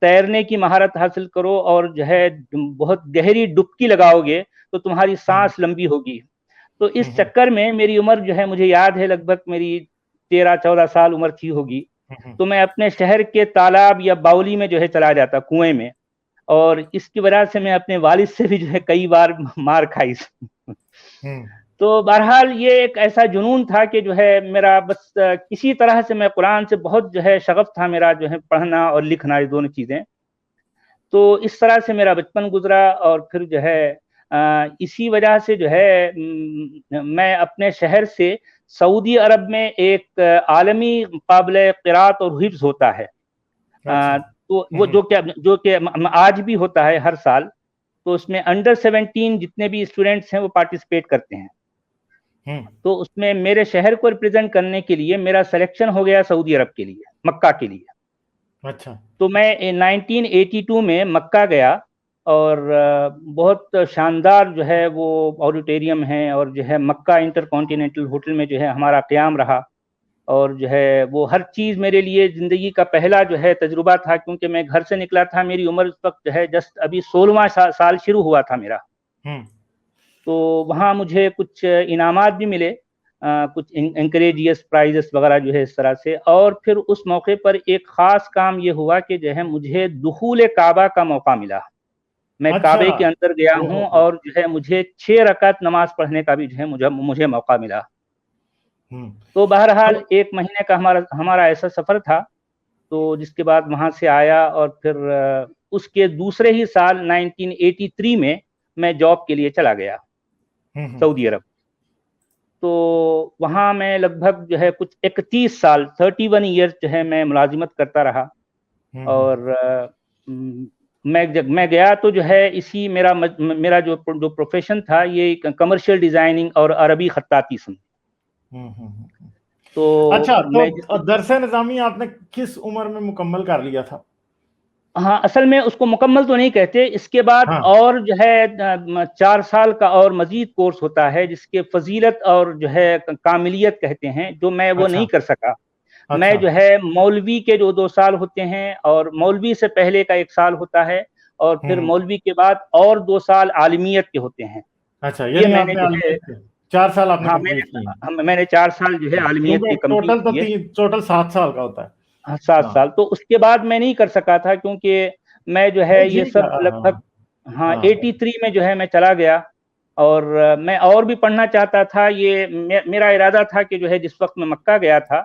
تیرنے کی مہارت حاصل کرو اور جو ہے بہت گہری ڈبکی لگاؤ گے تو تمہاری سانس لمبی ہوگی. تو اس چکر میں میری عمر جو ہے مجھے یاد ہے لگ بھگ میری 13-14 سال عمر تھی ہوگی, تو میں اپنے شہر کے تالاب یا باولی میں جو ہے چلا جاتا, کنویں میں, اور اس کی وجہ سے میں اپنے والد سے بھی جو ہے کئی بار مار کھائی. تو بہرحال یہ ایک ایسا جنون تھا کہ جو ہے میرا بس کسی طرح سے میں قرآن سے بہت جو ہے شغف تھا میرا, جو ہے پڑھنا اور لکھنا, یہ دونوں چیزیں. تو اس طرح سے میرا بچپن گزرا, اور پھر جو ہے اسی وجہ سے جو ہے میں اپنے شہر سے سعودی عرب میں ایک عالمی مقابلہ قرات اور حفظ ہوتا ہے, تو وہ جو کہ آج بھی ہوتا ہے ہر سال, تو اس میں انڈر 17 جتنے بھی اسٹوڈنٹس ہیں وہ پارٹیسپیٹ کرتے ہیں. تو اس میں میرے شہر کو ریپرزینٹ کرنے کے لیے میرا سلیکشن ہو گیا سعودی عرب کے لیے, مکہ کے لیے. اچھا. تو میں 1982 میں مکہ گیا, اور بہت شاندار جو ہے وہ آڈیٹوریم ہے, اور جو ہے مکہ انٹر کانٹیننٹل ہوٹل میں جو ہے ہمارا قیام رہا, اور جو ہے وہ ہر چیز میرے لیے زندگی کا پہلا جو ہے تجربہ تھا, کیونکہ میں گھر سے نکلا تھا, میری عمر اس وقت جو ہے جسٹ ابھی 16واں سال شروع ہوا تھا میرا. تو وہاں مجھے کچھ انعامات بھی ملے, کچھ انکریجیس پرائزز وغیرہ جو ہے اس طرح سے. اور پھر اس موقع پر ایک خاص کام یہ ہوا کہ جو ہے مجھے دخول کعبہ کا موقع ملا. میں کعبے کے اندر گیا ہوں, اور جو ہے مجھے 6 رکعت نماز پڑھنے کا بھی جو ہے مجھے موقع ملا. تو بہرحال 1 مہینے کا ہمارا ایسا سفر تھا, تو جس کے بعد وہاں سے آیا, اور پھر اس کے دوسرے ہی سال 1983 میں میں جاب کے لیے چلا گیا سعودی عرب. تو وہاں میں لگ بھگ جو ہے کچھ 31 سال 31 ایئرز جو ہے میں ملازمت کرتا رہا. اور میں گیا تو جو ہے اسی میرا جو پروفیشن تھا یہ کمرشل ڈیزائننگ اور عربی خطاطی سن. تو اچھا, تو درس نظامی آپ نے کس عمر میں مکمل کر لیا تھا؟ ہاں, اصل میں اس کو مکمل تو نہیں کہتے, اس کے بعد اور جو ہے 4 سال کا اور مزید کورس ہوتا ہے جس کے فضیلت اور جو ہے کاملیت کہتے ہیں, جو میں وہ نہیں کر سکا. میں جو ہے مولوی کے جو 2 سال ہوتے ہیں, اور مولوی سے پہلے کا 1 سال ہوتا ہے, اور پھر مولوی کے بعد اور 2 سال عالمیت کے ہوتے ہیں. اچھا, یہ میں نے 4 سال آپ نے کمپلیٹ کیا. میں نے 4 سال جو ہے عالمیت کی کمپلیٹ کی. ٹوٹل 7 سال کا ہوتا ہے. 7 سال. تو اس کے بعد میں نہیں کر سکا تھا, کیونکہ میں جو ہے یہ سب لگ بھگ 83 میں جو ہے میں چلا گیا, اور میں اور بھی پڑھنا چاہتا تھا. یہ میرا ارادہ تھا کہ جو ہے جس وقت میں مکہ گیا تھا,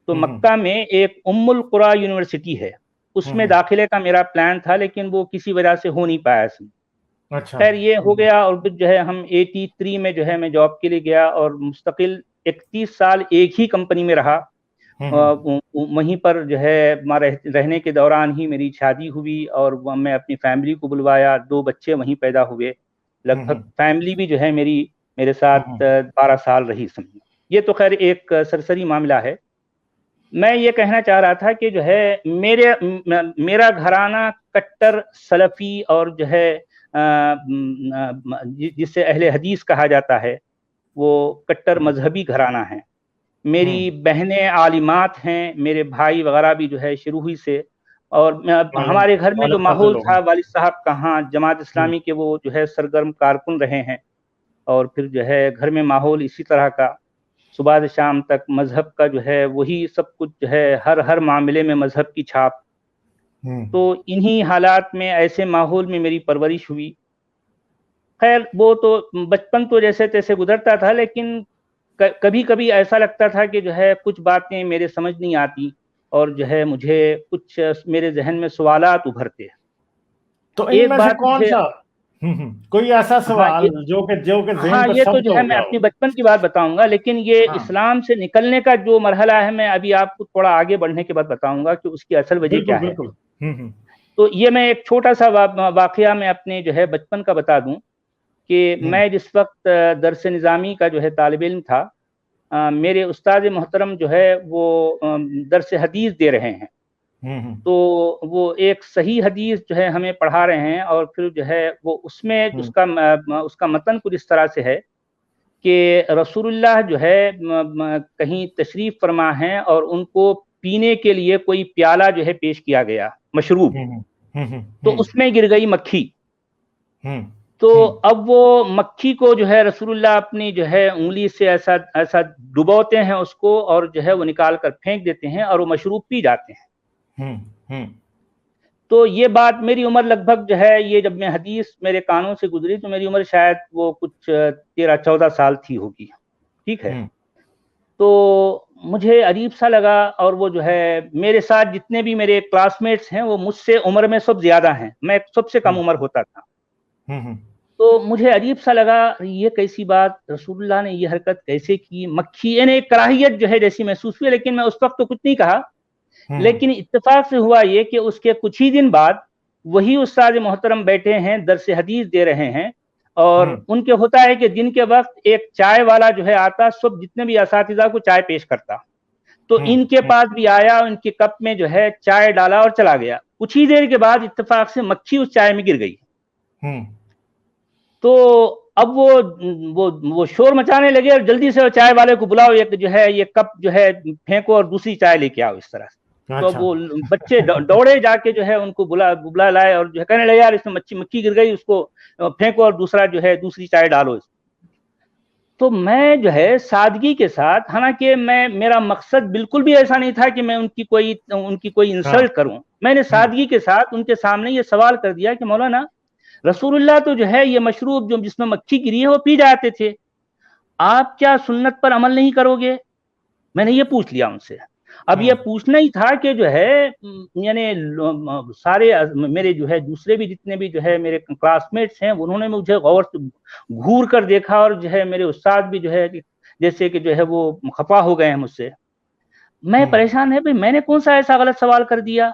تو مکہ میں ایک القریٰ یونیورسٹی ہے, اس میں داخلے کا میرا پلان تھا, لیکن وہ کسی وجہ سے ہو نہیں پایا. خیر یہ ہو گیا, اور پھر جو ہے ہم 83 میں جو ہے میں جاب کے لیے گیا, اور مستقل 31 سال ایک ہی کمپنی میں رہا. وہیں پر جو ہے رہنے کے دوران ہی میری شادی ہوئی, اور میں اپنی فیملی کو بلوایا. 2 بچے وہیں پیدا ہوئے. لگ بھگ فیملی بھی جو ہے میرے ساتھ 12 سال رہی. سمجھیں, یہ تو خیر ایک سرسری معاملہ ہے. میں یہ کہنا چاہ رہا تھا کہ جو ہے میرا گھرانہ کٹر سلفی اور جو ہے جسے اہل حدیث کہا جاتا ہے, وہ کٹر مذہبی گھرانہ ہے. میری بہنیں عالمات ہیں, میرے بھائی وغیرہ بھی جو ہے شروع ہی سے. اور ہمارے گھر میں جو ماحول تھا, والد صاحب کہاں جماعت اسلامی کے وہ جو ہے سرگرم کارکن رہے ہیں, اور پھر جو ہے گھر میں ماحول اسی طرح کا, صبح سے شام تک مذہب کا جو ہے وہی سب کچھ جو ہے, ہر معاملے میں مذہب کی چھاپ. تو انہی حالات میں, ایسے ماحول میں میری پرورش ہوئی. خیر وہ تو بچپن تو جیسے تیسے گزرتا تھا, لیکن کبھی کبھی ایسا لگتا تھا کہ جو ہے کچھ باتیں میرے سمجھ نہیں آتی, اور جو ہے مجھے کچھ میرے ذہن میں سوالات ابھرتے. تو ان میں سے کون سا کوئی ایسا سوال جو کہ یہ تو جو ہے میں اپنی بچپن کی بات بتاؤں گا, لیکن یہ اسلام سے نکلنے کا جو مرحلہ ہے میں ابھی آپ کو تھوڑا آگے بڑھنے کے بعد بتاؤں گا کہ اس کی اصل وجہ کیا ہے. تو یہ میں ایک چھوٹا سا واقعہ میں اپنے جو ہے بچپن کا بتا دوں کہ میں جس وقت درس نظامی کا جو ہے طالب علم تھا, میرے استاد محترم جو ہے وہ درس حدیث دے رہے ہیں. تو وہ ایک صحیح حدیث جو ہے ہمیں پڑھا رہے ہیں, اور پھر جو ہے وہ اس میں اس کا متن کچھ اس طرح سے ہے کہ رسول اللہ جو ہے کہیں تشریف فرما ہیں, اور ان کو پینے کے لیے کوئی پیالہ جو ہے پیش کیا گیا مشروب، تو اس میں گر گئی مکھی. تو اب وہ مکھی کو جو ہے رسول اللہ اپنی جو ہے انگلی سے ایسا ڈبوتے ہیں اس کو، اور جو ہے وہ نکال کر پھینک دیتے ہیں اور وہ مشروب پی جاتے ہیں. تو یہ بات میری عمر لگ بھگ جو ہے، یہ جب میں حدیث میرے کانوں سے گزری تو میری عمر شاید وہ کچھ 13-14 سال تھی ہوگی. ٹھیک ہے. تو مجھے عجیب سا لگا، اور وہ جو ہے میرے ساتھ جتنے بھی میرے کلاس میٹس ہیں وہ مجھ سے عمر میں سب زیادہ ہیں، میں سب سے کم عمر ہوتا تھا. تو مجھے عجیب سا لگا یہ کیسی بات، رسول اللہ نے یہ حرکت کیسے کی؟ مکھی یعنی ایک کراہیت جو ہے جیسی محسوس ہوئی، لیکن میں اس وقت تو کچھ نہیں کہا. لیکن اتفاق سے ہوا یہ کہ اس کے کچھ ہی دن بعد وہی استاد محترم بیٹھے ہیں، درس حدیث دے رہے ہیں، اور ان کے ہوتا ہے کہ دن کے وقت ایک چائے والا جو ہے آتا، سب جتنے بھی اساتذہ کو چائے پیش کرتا. تو ان کے پاس بھی آیا، ان کے کپ میں جو ہے چائے ڈالا اور چلا گیا. کچھ ہی دیر کے بعد اتفاق سے مکھی اس چائے میں گر گئی. تو اب وہ شور مچانے لگے، اور جلدی سے چائے والے کو بلاؤ، ایک جو ہے یہ کپ جو ہے پھینکو اور دوسری چائے لے کے آؤ اس طرح سے. تو وہ بچے دوڑے جا کے جو ہے ان کو بلا لائے، اور جو ہے کہنے لگے یار اس میں مکھی گر گئی، اس کو پھینکو اور دوسری چائے ڈالو اس. تو میں جو ہے سادگی کے ساتھ، حالانکہ میرا مقصد بالکل بھی ایسا نہیں تھا کہ میں ان کی کوئی انسلٹ کروں، میں نے سادگی کے ساتھ ان کے سامنے یہ سوال کر دیا کہ مولانا رسول اللہ تو جو ہے یہ مشروب جس میں مکھی گری ہے وہ پی جاتے تھے، آپ کیا سنت پر عمل نہیں کرو گے؟ میں نے یہ پوچھ لیا ان سے. اب یہ پوچھنا ہی تھا کہ جو ہے یعنی سارے میرے جو ہے دوسرے بھی جتنے بھی جو ہے میرے کلاس میٹس ہیں انہوں نے مجھے غور سے گھور کر دیکھا، اور جو ہے میرے استاد بھی جو ہے جیسے کہ جو ہے وہ خفا ہو گئے ہیں مجھ سے. میں پریشان ہے بھائی میں نے کون سا ایسا غلط سوال کر دیا.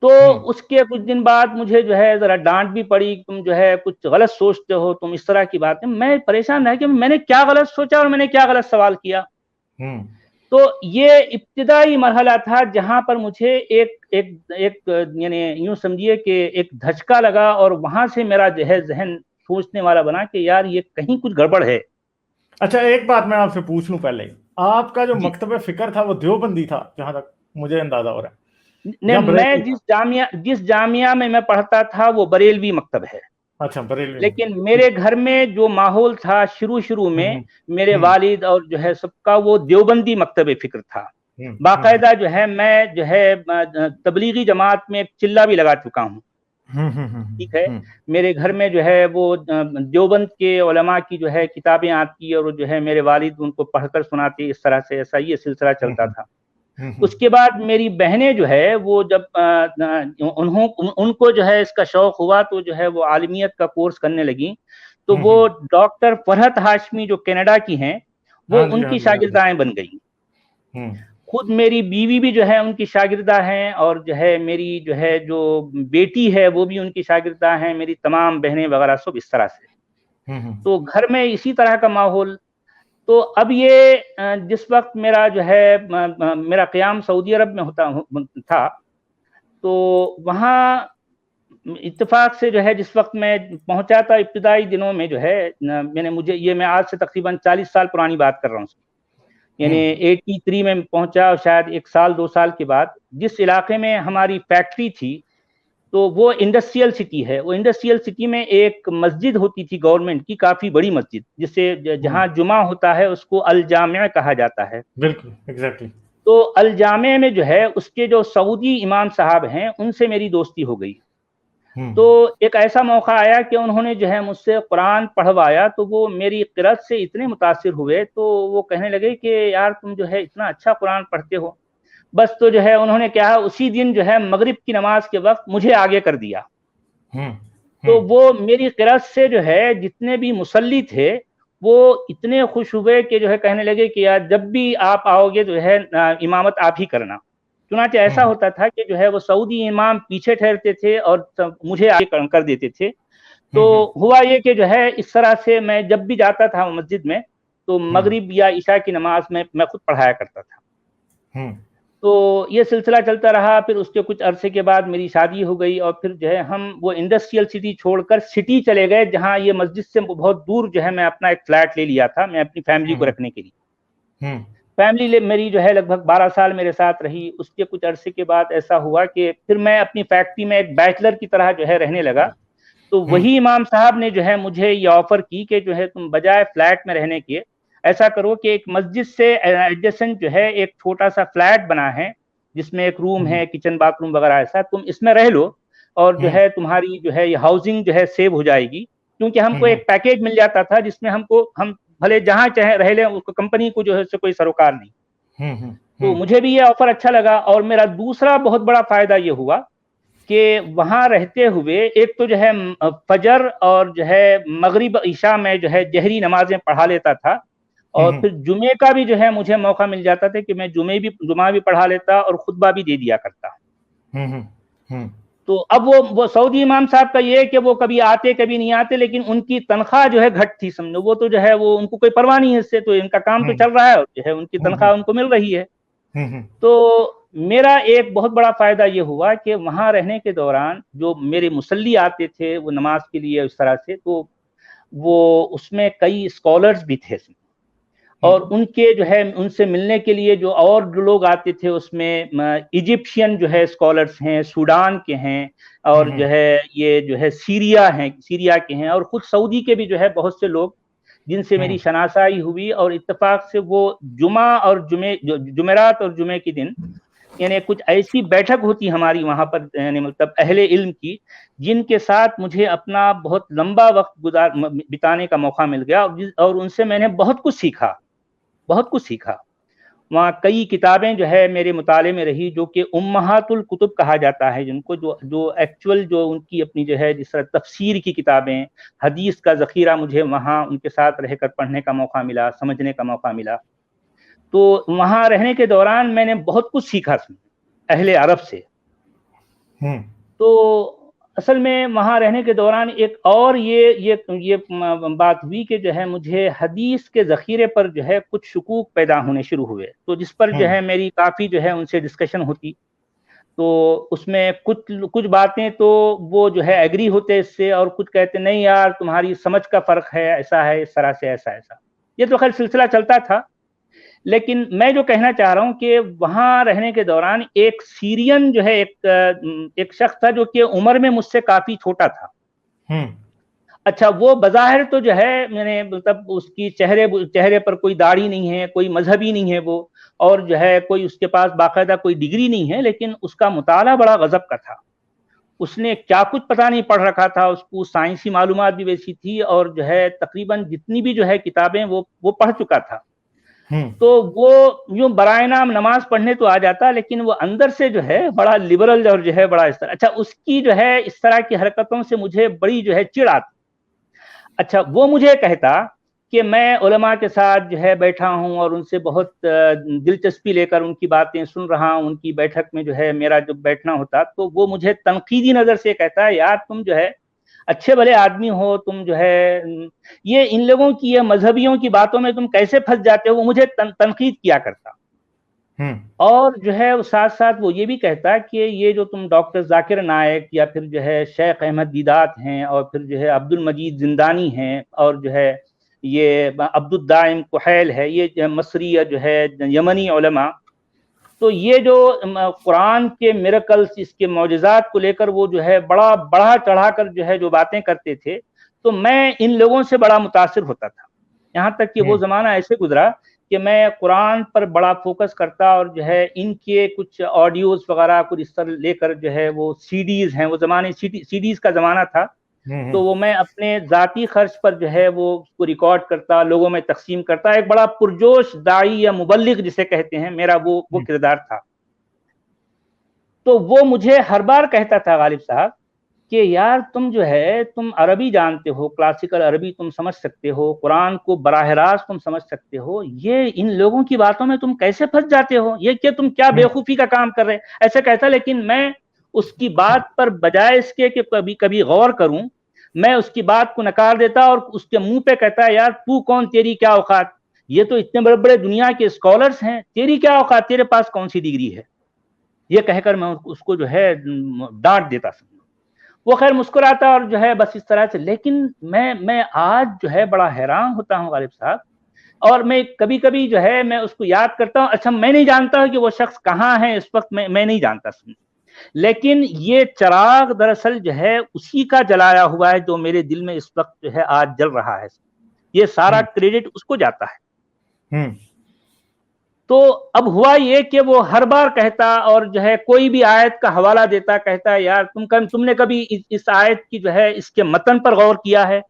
تو اس کے کچھ دن بعد مجھے جو ہے ذرا ڈانٹ بھی پڑی، تم جو ہے کچھ غلط سوچتے ہو، تم اس طرح کی باتیں. میں پریشان ہے کہ میں نے کیا غلط سوچا اور میں نے کیا غلط سوال کیا. تو یہ ابتدائی مرحلہ تھا جہاں پر مجھے ایک یعنی یوں سمجھیے کہ ایک دھچکا لگا، اور وہاں سے میرا جو ہے ذہن سوچنے والا بنا کہ یار یہ کہیں کچھ گڑبڑ ہے. اچھا ایک بات میں آپ سے پوچھ لوں پہلے، آپ کا جو مکتب فکر تھا وہ دیوبندی تھا جہاں تک مجھے اندازہ ہو رہا ہے؟ میں جس جامعہ میں پڑھتا تھا وہ بریلوی مکتب ہے. اچھا بریلوی. لیکن میرے گھر میں جو ماحول تھا شروع میں میرے والد اور جو ہے سب کا وہ دیوبندی مکتب فکر تھا. باقاعدہ جو ہے میں جو ہے تبلیغی جماعت میں چلہ بھی لگا چکا ہوں. ٹھیک ہے. میرے گھر میں جو ہے وہ دیوبند کے علماء کی جو ہے کتابیں آتی اور جو ہے میرے والد ان کو پڑھ کر سناتے، اس طرح سے ایسا یہ سلسلہ چلتا تھا. اس کے بعد میری بہنیں جو ہے وہ جب ان کو جو ہے اس کا شوق ہوا تو جو ہے وہ عالمیت کا کورس کرنے لگیں. تو وہ ڈاکٹر فرحت ہاشمی جو کینیڈا کی ہیں وہ ان کی شاگردائیں بن گئی. خود میری بیوی بھی جو ہے ان کی شاگردہ ہیں، اور جو ہے میری جو ہے جو بیٹی ہے وہ بھی ان کی شاگردہ ہیں، میری تمام بہنیں وغیرہ سب اس طرح سے. تو گھر میں اسی طرح کا ماحول. تو اب یہ جس وقت میرا جو ہے میرا قیام سعودی عرب میں تھا تو وہاں اتفاق سے جو ہے جس وقت میں پہنچا تھا ابتدائی دنوں میں جو ہے میں آج سے تقریباً 40 سال پرانی بات کر رہا ہوں، یعنی 83 میں پہنچا، اور شاید 1 سال 2 سال کے بعد جس علاقے میں ہماری فیکٹری تھی تو وہ انڈسٹریل سٹی ہے. وہ انڈسٹریل سٹی میں ایک مسجد ہوتی تھی گورنمنٹ کی، کافی بڑی مسجد، جس سے جہاں جمعہ ہوتا ہے اس کو الجامع کہا جاتا ہے. بالکل ایگزیکٹلی. تو الجامع میں جو ہے اس کے جو سعودی امام صاحب ہیں ان سے میری دوستی ہو گئی. تو ایک ایسا موقع آیا کہ انہوں نے جو ہے مجھ سے قرآن پڑھوایا، تو وہ میری قرأت سے اتنے متاثر ہوئے تو وہ کہنے لگے کہ یار تم جو ہے اتنا اچھا قرآن پڑھتے ہو. بس تو جو ہے انہوں نے کہا اسی دن جو ہے مغرب کی نماز کے وقت مجھے آگے کر دیا. تو وہ میری قرأت سے جو ہے جتنے بھی مصلی تھے وہ اتنے خوش ہوئے کہ جو ہے کہنے لگے کہ یار جب بھی آپ آؤ گے جو ہے امامت آپ ہی کرنا. چنانچہ ایسا ہوتا تھا کہ جو ہے وہ سعودی امام پیچھے ٹھہرتے تھے اور مجھے آگے کر دیتے تھے. تو ہوا یہ کہ جو ہے اس طرح سے میں جب بھی جاتا تھا مسجد میں تو مغرب یا عشاء کی نماز میں خود پڑھایا کرتا تھا. تو یہ سلسلہ چلتا رہا. پھر اس کے کچھ عرصے کے بعد میری شادی ہو گئی، اور پھر جو ہے ہم وہ انڈسٹریل سٹی چھوڑ کر سٹی چلے گئے جہاں یہ مسجد سے بہت دور جو ہے میں اپنا ایک فلیٹ لے لیا تھا میں اپنی فیملی کو رکھنے کے لیے. فیملی میری جو ہے لگ بھگ 12 سال میرے ساتھ رہی. اس کے کچھ عرصے کے بعد ایسا ہوا کہ پھر میں اپنی فیکٹری میں ایک بیچلر کی طرح جو ہے رہنے لگا. تو وہی امام صاحب نے جو ہے مجھے یہ آفر کی کہ جو ہے تم بجائے فلیٹ میں رہنے کے ایسا کرو کہ ایک مسجد سے ایڈجسنٹ جو ہے ایک چھوٹا سا فلیٹ بنا ہے جس میں ایک روم ہے, کچن باتھ روم وغیرہ, ایسا تم اس میں رہ لو اور جو ہے تمہاری جو ہے یہ ہاؤسنگ جو ہے سیو ہو جائے گی. کیونکہ ہم کو ایک پیکیج مل جاتا تھا جس میں ہم بھلے جہاں چاہے رہ لیں, کمپنی کو جو ہے اس سے کوئی سروکار نہیں. تو مجھے بھی یہ آفر اچھا لگا. اور میرا دوسرا بہت بڑا فائدہ یہ ہوا کہ وہاں رہتے ہوئے ایک تو جو ہے فجر اور جو ہے مغرب عشاء میں جو ہے جہری نمازیں پڑھا لیتا تھا, اور پھر جمعے کا بھی جو ہے مجھے موقع مل جاتا تھا کہ میں جمعہ بھی پڑھا لیتا اور خطبہ بھی دے دیا کرتا. تو اب وہ سعودی امام صاحب کا یہ کہ وہ کبھی آتے کبھی نہیں آتے, لیکن ان کی تنخواہ جو ہے گھٹ تھی سمجھو. وہ تو جو ہے وہ ان کو کوئی پرواہ نہیں ہے اس سے, تو ان کا کام تو چل رہا ہے اور جو ہے ان کی تنخواہ ان کو مل رہی ہے. تو میرا ایک بہت بڑا فائدہ یہ ہوا کہ وہاں رہنے کے دوران جو میرے مصلی آتے تھے وہ نماز کے لیے اس طرح سے, تو وہ اس میں کئی اسکالرز بھی تھے, اور ان کے جو ہے ان سے ملنے کے لیے جو اور لوگ آتے تھے اس میں ایجپشین جو ہے اسکالرز ہیں, سوڈان کے ہیں, اور جو ہے یہ جو ہے سیریا کے ہیں, اور خود سعودی کے بھی جو ہے بہت سے لوگ جن سے میری شناسائی ہوئی. اور اتفاق سے وہ جمعرات اور جمعے کے دن یعنی کچھ ایسی بیٹھک ہوتی ہماری وہاں پر, یعنی مطلب اہل علم کی, جن کے ساتھ مجھے اپنا بہت لمبا وقت بتانے کا موقع مل گیا, اور ان سے میں نے بہت کچھ سیکھا. وہاں کئی کتابیں جو ہے میرے مطالعے میں رہی جو کہ امہات الکتب کہا جاتا ہے, جن کو جو ایکچوئل جو ان کی اپنی جو ہے جس طرح تفسیر کی کتابیں, حدیث کا ذخیرہ مجھے وہاں ان کے ساتھ رہ کر پڑھنے کا موقع ملا, سمجھنے کا موقع ملا. تو وہاں رہنے کے دوران میں نے بہت کچھ سیکھا اہل عرب سے. تو اصل میں وہاں رہنے کے دوران ایک اور یہ بات ہوئی کہ جو ہے مجھے حدیث کے ذخیرے پر جو ہے کچھ شکوک پیدا ہونے شروع ہوئے, تو جس پر جو ہے میری کافی جو ہے ان سے ڈسکشن ہوتی. تو اس میں کچھ باتیں تو وہ جو ہے ایگری ہوتے اس سے, اور کچھ کہتے نہیں یار تمہاری سمجھ کا فرق ہے, ایسا ہے اس طرح سے, ایسا. یہ تو خیر سلسلہ چلتا تھا. لیکن میں جو کہنا چاہ رہا ہوں کہ وہاں رہنے کے دوران ایک سیرین جو ہے ایک شخص تھا جو کہ عمر میں مجھ سے کافی چھوٹا تھا. اچھا, وہ بظاہر تو جو ہے میں نے مطلب اس کی چہرے پر کوئی داڑھی نہیں ہے, کوئی مذہبی نہیں ہے وہ, اور جو ہے کوئی اس کے پاس باقاعدہ کوئی ڈگری نہیں ہے, لیکن اس کا مطالعہ بڑا غضب کا تھا. اس نے کیا کچھ پتہ نہیں پڑھ رکھا تھا, اس کو سائنسی معلومات بھی ویسی تھی, اور جو ہے تقریباً جتنی بھی جو ہے کتابیں وہ پڑھ چکا تھا. تو وہ یوں برائے نام نماز پڑھنے تو آ جاتا, لیکن وہ اندر سے جو ہے بڑا لبرل اور جو ہے بڑا اس طرح. اچھا, اس کی جو ہے اس طرح کی حرکتوں سے مجھے بڑی جو ہے چڑ آتی. اچھا, وہ مجھے کہتا کہ میں علماء کے ساتھ جو ہے بیٹھا ہوں اور ان سے بہت دلچسپی لے کر ان کی باتیں سن رہا ہوں, ان کی بیٹھک میں جو ہے میرا جب بیٹھنا ہوتا, تو وہ مجھے تنقیدی نظر سے کہتا ہے یار تم جو ہے اچھے بھلے آدمی ہو, تم جو ہے یہ ان لوگوں کی یہ مذہبیوں کی باتوں میں تم کیسے پھنس جاتے ہو. وہ مجھے تنقید کیا کرتا. اور جو ہے ساتھ ساتھ وہ یہ بھی کہتا کہ یہ جو تم ڈاکٹر ذاکر نائک یا پھر جو ہے شیخ احمد دیدات ہیں, اور پھر جو ہے عبد المجید زندانی ہیں, اور جو ہے یہ عبد الدائم کحیل ہے, یہ جو مصری جو ہے یمنی علماء, تو یہ جو قرآن کے میریکلز, اس کے معجزات کو لے کر وہ جو ہے بڑا بڑھا چڑھا کر جو ہے جو باتیں کرتے تھے, تو میں ان لوگوں سے بڑا متاثر ہوتا تھا. یہاں تک کہ وہ زمانہ ایسے گزرا کہ میں قرآن پر بڑا فوکس کرتا, اور جو ہے ان کے کچھ آڈیوز وغیرہ کچھ اس طرح لے کر جو ہے وہ سی ڈیز ہیں, وہ زمانے سی ڈیز کا زمانہ تھا, تو وہ میں اپنے ذاتی خرچ پر جو ہے وہ اس کو ریکارڈ کرتا, لوگوں میں تقسیم کرتا. ایک بڑا پرجوش داعی یا مبلغ جسے کہتے ہیں, میرا وہ کردار تھا. تو وہ مجھے ہر بار کہتا تھا غالب صاحب کہ یار تم جو ہے تم عربی جانتے ہو, کلاسیکل عربی تم سمجھ سکتے ہو, قرآن کو براہ راست تم سمجھ سکتے ہو, یہ ان لوگوں کی باتوں میں تم کیسے پھنس جاتے ہو, یہ کہ تم کیا بیوقوفی کا کام کر رہے, ایسے کہتا. لیکن میں اس کی بات پر بجائے اس کے کہ کبھی غور کروں, میں اس کی بات کو نکار دیتا اور اس کے منہ پہ کہتا یار تو کون, تیری کیا اوقات, یہ تو اتنے بڑے بڑے دنیا کے اسکالرز ہیں, تیری کیا اوقات, تیرے پاس کون سی ڈگری ہے. یہ کہہ کر میں اس کو جو ہے ڈانٹ دیتا. وہ خیر مسکراتا اور جو ہے بس اس طرح سے. لیکن میں آج جو ہے بڑا حیران ہوتا ہوں غالب صاحب اور میں کبھی کبھی جو ہے میں اس کو یاد کرتا ہوں، اچھا میں نہیں جانتا کہ وہ شخص کہاں ہے اس وقت، میں نہیں جانتا، لیکن یہ چراغ دراصل جو ہے اسی کا جلایا ہوا ہے جو میرے دل میں اس وقت جو ہے آج جل رہا ہے، یہ سارا کریڈٹ اس کو جاتا ہے۔ تو اب ہوا یہ کہ وہ ہر بار کہتا، اور جو ہے کوئی بھی آیت کا حوالہ دیتا، کہتا ہے یار تم نے کبھی اس آیت کی جو ہے اس کے متن پر غور کیا ہے؟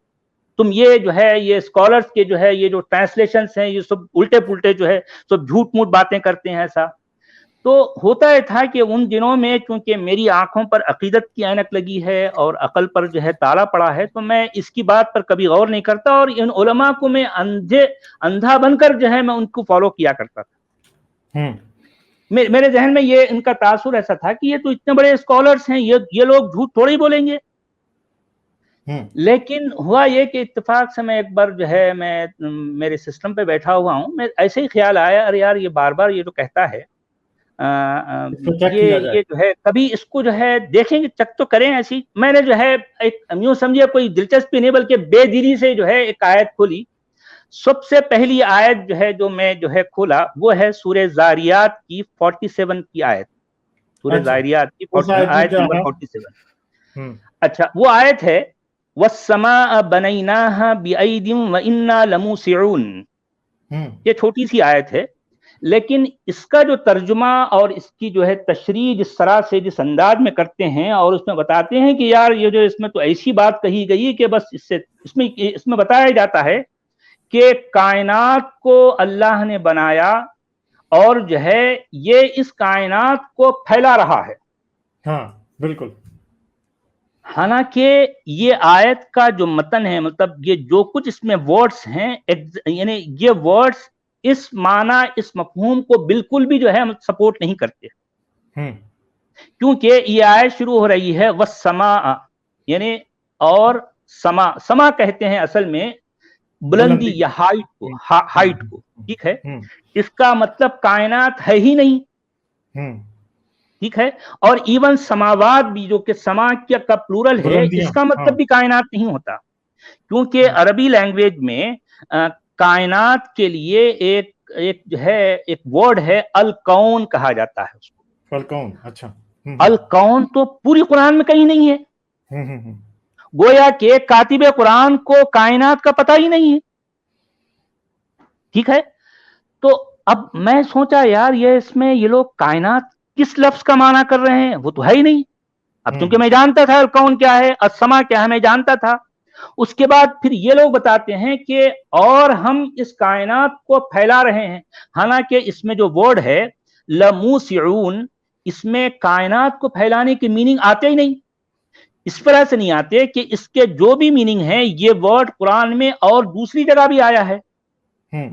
تم یہ جو ہے یہ اسکالرز کے جو ہے یہ جو ٹرانسلیشنز ہیں یہ سب الٹے پلٹے جو ہے سب جھوٹ موٹ باتیں کرتے ہیں ایسا۔ تو ہوتا ہے تھا کہ ان دنوں میں چونکہ میری آنکھوں پر عقیدت کی اینک لگی ہے اور عقل پر جو ہے تالا پڑا ہے، تو میں اس کی بات پر کبھی غور نہیں کرتا، اور ان علماء کو میں اندھا بن کر جو ہے میں ان کو فالو کیا کرتا تھا۔ میرے ذہن میں یہ ان کا تاثر ایسا تھا کہ یہ تو اتنے بڑے اسکالرز ہیں، یہ لوگ جھوٹ تھوڑی بولیں گے۔ لیکن ہوا یہ کہ اتفاق سے میں ایک بار جو ہے میں میرے سسٹم پہ بیٹھا ہوا ہوں، میں ایسے ہی خیال آیا، ارے یار یہ بار بار یہ جو کہتا ہے یہ جو ہے کبھی اس کو جو ہے دیکھیں گے، چیک تو کریں۔ ایسی میں نے جو ہے ایک یوں سمجھے کوئی دلچسپی نہیں بلکہ بے دلی سے جو ہے ایک آیت کھولی۔ سب سے پہلی آیت جو ہے جو میں جو ہے کھولا وہ ہے سورہ زاریات کی 47 کی آیت، سورہ زاریات کی آیت نمبر 47۔ اچھا وہ آیت ہے وَالسَّمَاءَ بَنَيْنَاهَا بِأَيْدٍ وَإِنَّا لَمُوسِعُونَ، یہ چھوٹی سی آیت ہے، لیکن اس کا جو ترجمہ اور اس کی جو ہے تشریح جس طرح سے جس انداز میں کرتے ہیں اور اس میں بتاتے ہیں کہ یار یہ جو اس میں تو ایسی بات کہی گئی کہ بس اس میں بتایا جاتا ہے کہ کائنات کو اللہ نے بنایا اور جو ہے یہ اس کائنات کو پھیلا رہا ہے۔ ہاں بالکل۔ حالانکہ یہ آیت کا جو متن ہے، مطلب یہ جو کچھ اس میں ورڈز ہیں، یعنی یہ ورڈز اس معنی اس مفہوم کو بالکل بھی جو ہے سپورٹ نہیں کرتے، کیونکہ یہ آیت شروع ہو رہی ہے وَالسَّمَاءَ، یعنی اور سما کہتے ہیں اصل میں بلندی یا ہائٹ کو، ٹھیک ہے، اس کا مطلب کائنات ہے ہی نہیں، ٹھیک ہے، اور ایون سماوات بھی جو کہ سما کا پلورل ہے اس کا مطلب بھی کائنات نہیں ہوتا، کیونکہ عربی لینگویج میں کائنات کے لیے ایک جو ہے ایک ورڈ ہے الکون کہا جاتا ہے اس کو۔ الکون، اچھا، الکون تو پوری قرآن میں کہیں نہیں ہے، گویا کہ کاتب قرآن کو کائنات کا پتہ ہی نہیں ہے، ٹھیک ہے۔ تو اب میں سوچا یار یہ اس میں یہ لوگ کائنات کس لفظ کا معنی کر رہے ہیں، وہ تو ہے ہی نہیں۔ اب چونکہ میں جانتا تھا الکون کیا ہے، السما کیا ہے، میں جانتا تھا۔ اس کے بعد پھر یہ لوگ بتاتے ہیں کہ اور ہم اس کائنات کو پھیلا رہے ہیں، حالانکہ اس میں جو ورڈ ہے لموسعون، اس میں کائنات کو پھیلانے کی میننگ آتے ہی نہیں، اس طرح سے نہیں آتے کہ اس کے جو بھی میننگ ہے یہ ورڈ قرآن میں اور دوسری جگہ بھی آیا ہے،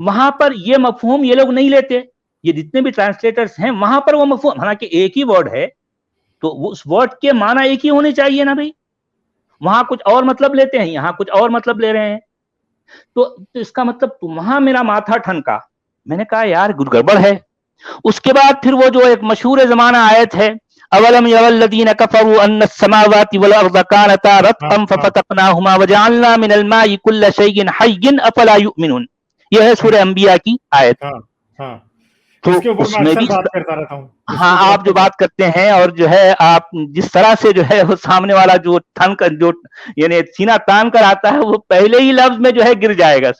وہاں پر یہ مفہوم یہ لوگ نہیں لیتے، یہ جتنے بھی ٹرانسلیٹرز ہیں وہاں پر وہ مفہوم، حالانکہ ایک ہی ورڈ ہے تو اس ورڈ کے معنی ایک ہی ہونے چاہیے نا بھائی، وہاں کچھ اور مطلب لیتے ہیں یہاں کچھ اور مطلب لے رہے ہیں، تو اس کا مطلب وہاں میرا ماتھا ٹھنکا، میں نے کہا یار کچھ گڑبڑ ہے۔ اس کے بعد پھر وہ جو ایک مشہور زمانہ آیت ہے اولم یری الذین کفروا ان السماوات والارض کانتا رتقا ففتقناہما وجعلنا من الماء کل شیء حی افلا یؤمنون، یہ ہے سورہ انبیاء کی آیت۔ تو اس میں بھی ہاں آپ جو بات کرتے ہیں اور جو ہے آپ جس طرح سے جو ہے وہ سامنے والا جو تھن کر جو یعنی سینہ تان کر آتا ہے وہ پہلے ہی لفظ میں جو ہے گر جائے گا،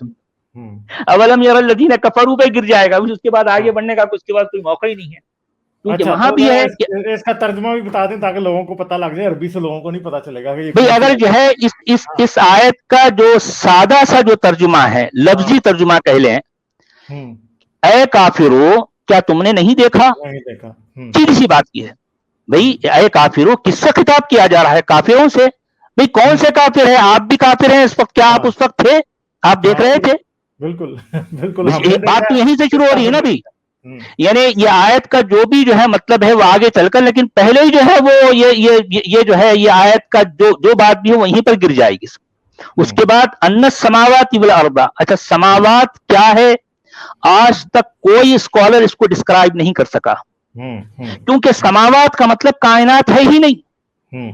اولم یری الذین کفروا پہ گر جائے گا، اس کے بعد آگے بڑھنے کا اس کے بعد کوئی موقع ہی نہیں ہے، کیونکہ وہاں بھی ہے اس کا ترجمہ بھی بتا دیں تاکہ لوگوں کو پتہ لگ جائے، عربی سے لوگوں کو نہیں پتہ چلے گا بھئی اگر جو ہے اس آیت کا جو سادہ سا جو ترجمہ ہے، لفظی ترجمہ کہہ لیں، اے کافرو کیا تم نے نہیں دیکھا، سیدھی سی بات کی ہے بھئی، اے کافرو کس سے خطاب کیا جا رہا ہے؟ کافروں سے۔ بھئی کون سے کافر ہیں؟ آپ بھی کافر ہیں اس وقت، کیا آپ اس وقت تھے؟ آپ دیکھ رہے تھے؟ بالکل بالکل، بات تو یہیں سے شروع ہو رہی ہے نا بھئی، یعنی یہ آیت کا جو بھی جو ہے مطلب ہے وہ آگے چل کر، لیکن پہلے ہی جو ہے وہ یہ جو ہے یہ آیت کا جو بات بھی ہے وہیں پر گر جائے گی۔ اس کے بعد ان السماوات والارض، اچھا سماوات کیا ہے؟ آج تک کوئی اسکالر اس کو ڈسکرائب نہیں کر سکا، کیونکہ سماوات کا مطلب کائنات ہے ہی نہیں۔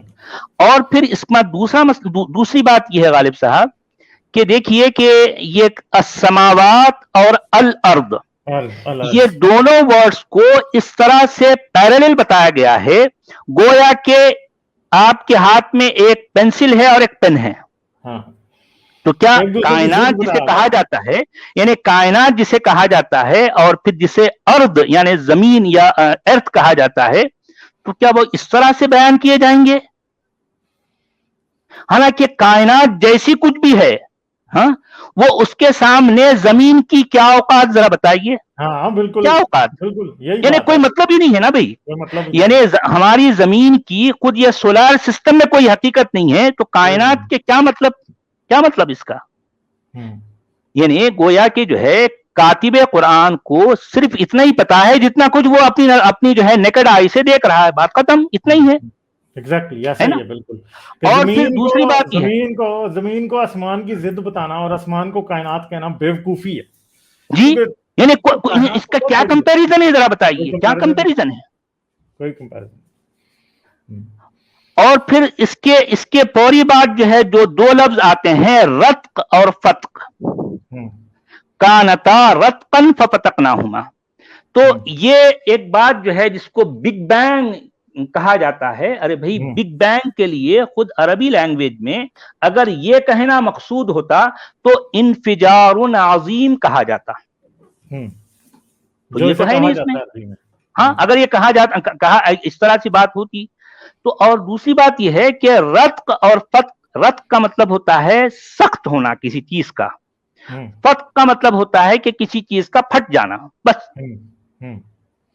اور پھر اس میں دوسری بات یہ ہے غالب صاحب کہ دیکھیے کہ یہ السماوات اور الارض، یہ دونوں ورڈز کو اس طرح سے پیرالل بتایا گیا ہے گویا کہ آپ کے ہاتھ میں ایک پینسل ہے اور ایک پین ہے. تو کیا کائنات جسے کہا جاتا ہے، یعنی کائنات جسے کہا جاتا ہے اور پھر جسے ارض یعنی زمین یا ارتھ کہا جاتا ہے، تو کیا وہ اس طرح سے بیان کیے جائیں گے؟ حالانکہ کائنات جیسی کچھ بھی ہے، ہاں، وہ اس کے سامنے زمین کی کیا اوقات ذرا بتائیے. ہاں بالکل، کیا اوقات، بالکل یعنی کوئی مطلب ہی نہیں ہے نا بھائی. یعنی ہماری زمین کی خود یہ سولار سسٹم میں کوئی حقیقت نہیں ہے، تو کائنات کے کیا مطلب اس کا؟ یعنی گویا کہ جو ہے کاتب قرآن کو صرف اتنا ہی پتا ہے جتنا کچھ وہ اپنی جو ہے نیکڈ آئی سے دیکھ رہا ہے. بات ختم، اتنا ہی ہے. ایگزیکٹلی ایسا ہی ہے بالکل. اور پھر دوسری بات یہ ہے زمین کو آسمان کی ضد بتانا اور آسمان کو کائنات کہنا بیوقوفی ہے جی. یعنی اس کا کیا کمپیریزن ہے ذرا بتائیے، کیا کمپیریزن ہے؟ کوئی کمپیریزن. اور پھر اس کے پوری بات جو ہے جو دو لفظ آتے ہیں رتق اور فتق، کانتا رتقن ففتقناہما، تو یہ ایک بات جو ہے جس کو بگ بینگ کہا جاتا ہے. ارے بھائی بگ بینگ کے لیے خود عربی لینگویج میں اگر یہ کہنا مقصود ہوتا تو انفجار عظیم کہا جاتا. تو یہ تو ہے نہیں اس میں. ہاں اگر یہ کہا اس طرح سی بات ہوتی تو. اور دوسری بات یہ ہے کہ رتق اور فتق، رتق کا مطلب ہوتا ہے سخت ہونا کسی چیز کا، فتق کا مطلب ہوتا ہے کہ کسی چیز کا پھٹ جانا. بس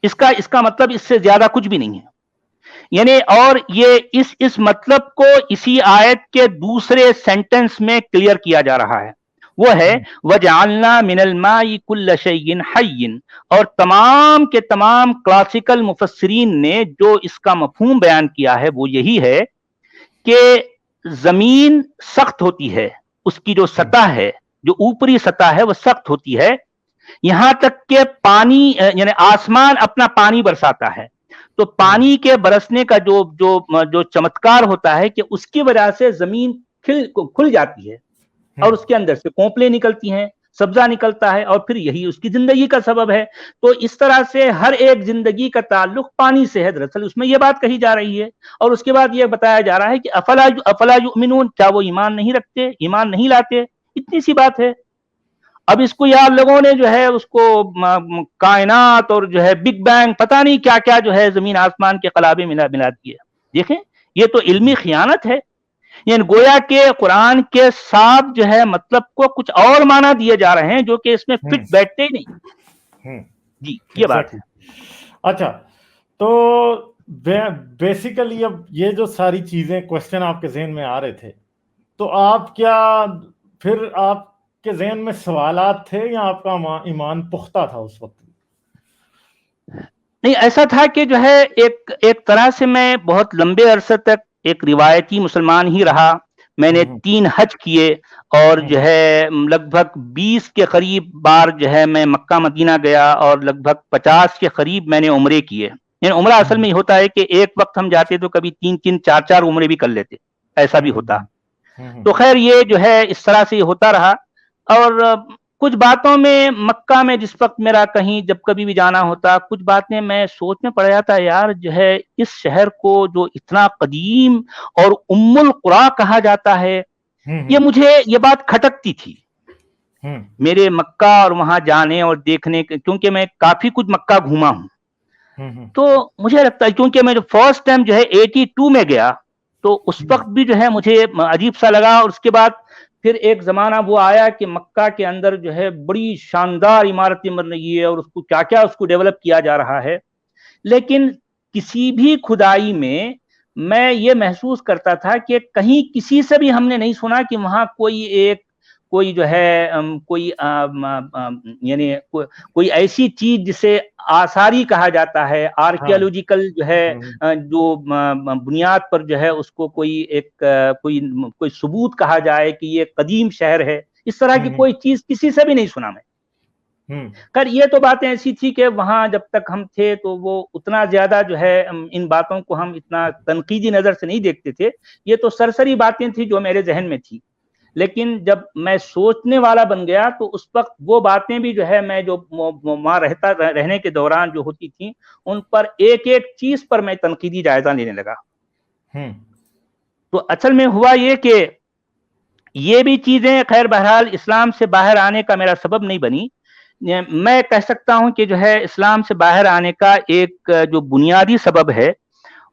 اس کا مطلب اس سے زیادہ کچھ بھی نہیں ہے. یعنی اور یہ اس مطلب کو اسی آیت کے دوسرے سینٹنس میں کلیئر کیا جا رہا ہے، وہ ہے وَجَعَلْنَا مِنَ الْمَاءِ كُلَّ شَيْءٍ حَيٍّ. اور تمام کے تمام کلاسیکل مفسرین نے جو اس کا مفہوم بیان کیا ہے وہ یہی ہے کہ زمین سخت ہوتی ہے، اس کی جو سطح ہے، جو اوپری سطح ہے وہ سخت ہوتی ہے، یہاں تک کہ پانی یعنی آسمان اپنا پانی برساتا ہے. تو پانی کے برسنے کا جو چمتکار ہوتا ہے کہ اس کی وجہ سے زمین کھل جاتی ہے اور اس کے اندر سے کونپلیں نکلتی ہیں، سبزہ نکلتا ہے، اور پھر یہی اس کی زندگی کا سبب ہے. تو اس طرح سے ہر ایک زندگی کا تعلق پانی سے ہے. دراصل اس میں یہ بات کہی جا رہی ہے اور اس کے بعد یہ بتایا جا رہا ہے کہ افلا یؤمنون، کیا وہ ایمان نہیں رکھتے، ایمان نہیں لاتے. اتنی سی بات ہے. اب اس کو یار لوگوں نے جو ہے اس کو کائنات اور جو ہے بگ بینگ پتہ نہیں کیا کیا جو ہے زمین آسمان کے قلابے ملا دیے. دیکھیں یہ تو علمی خیانت ہے. یعنی گویا کہ قرآن کے ساتھ جو ہے مطلب کو کچھ اور معنی دیے جا رہے ہیں جو کہ اس میں فٹ بیٹھتے ہی نہیں. جی یہ بات ہے. اچھا تو بیسیکلی اب یہ جو ساری چیزیں کوشچن آپ کے ذہن میں آ رہے تھے تو آپ کیا پھر آپ کے ذہن میں سوالات تھے یا آپ کا ایمان پختہ تھا اس وقت؟ نہیں، ایسا تھا کہ جو ہے ایک طرح سے میں بہت لمبے عرصے تک ایک روایتی مسلمان ہی رہا. میں نے 3 حج کیے اور جو ہے لگ بھگ 20 کے قریب بار جو ہے میں مکہ مدینہ گیا اور لگ بھگ 50 کے قریب میں نے عمرے کیے. یعنی عمرہ اصل میں یہ ہوتا ہے کہ ایک وقت ہم جاتے تو کبھی 3 4 عمرے بھی کر لیتے، ایسا بھی ہوتا. تو خیر یہ جو ہے اس طرح سے یہ ہوتا رہا. اور کچھ باتوں میں مکہ میں جس وقت میرا کہیں جب کبھی بھی جانا ہوتا کچھ باتیں میں سوچ میں پڑ جاتا یار جو ہے اس شہر کو جو اتنا قدیم اور ام القریٰ کہا جاتا ہے، یہ مجھے یہ بات کھٹکتی تھی میرے مکہ اور وہاں جانے اور دیکھنے کے، کیونکہ میں کافی کچھ مکہ گھوما ہوں. تو مجھے لگتا ہے کیونکہ میں جو فرسٹ ٹائم جو ہے 82 میں گیا تو اس وقت بھی جو ہے مجھے عجیب سا لگا. اور اس کے بعد پھر ایک زمانہ وہ آیا کہ مکہ کے اندر جو ہے بڑی شاندار عمارتیں بن رہی ہے اور اس کو کیا کیا اس کو ڈیولپ کیا جا رہا ہے. لیکن کسی بھی کھدائی میں یہ محسوس کرتا تھا کہ کہیں کسی سے بھی ہم نے نہیں سنا کہ وہاں کوئی جو ہے یعنی کوئی ایسی چیز جسے آثاری کہا جاتا ہے، آرکیالوجیکل جو ہے جو بنیاد پر جو ہے اس کو کوئی ثبوت کہا جائے کہ یہ قدیم شہر ہے. اس طرح کی کوئی چیز کسی سے بھی نہیں سنا میں. خیر یہ تو باتیں ایسی تھی کہ وہاں جب تک ہم تھے تو وہ اتنا زیادہ جو ہے ان باتوں کو ہم اتنا تنقیدی نظر سے نہیں دیکھتے تھے. یہ تو سرسری باتیں تھی جو میرے ذہن میں تھی. لیکن جب میں سوچنے والا بن گیا تو اس وقت وہ باتیں بھی جو ہے میں جو وہاں رہنے کے دوران جو ہوتی تھیں ان پر ایک ایک چیز پر میں تنقیدی جائزہ لینے لگا. تو اصل میں ہوا یہ کہ یہ بھی چیزیں خیر بہرحال اسلام سے باہر آنے کا میرا سبب نہیں بنی. میں کہہ سکتا ہوں کہ جو ہے اسلام سے باہر آنے کا ایک جو بنیادی سبب ہے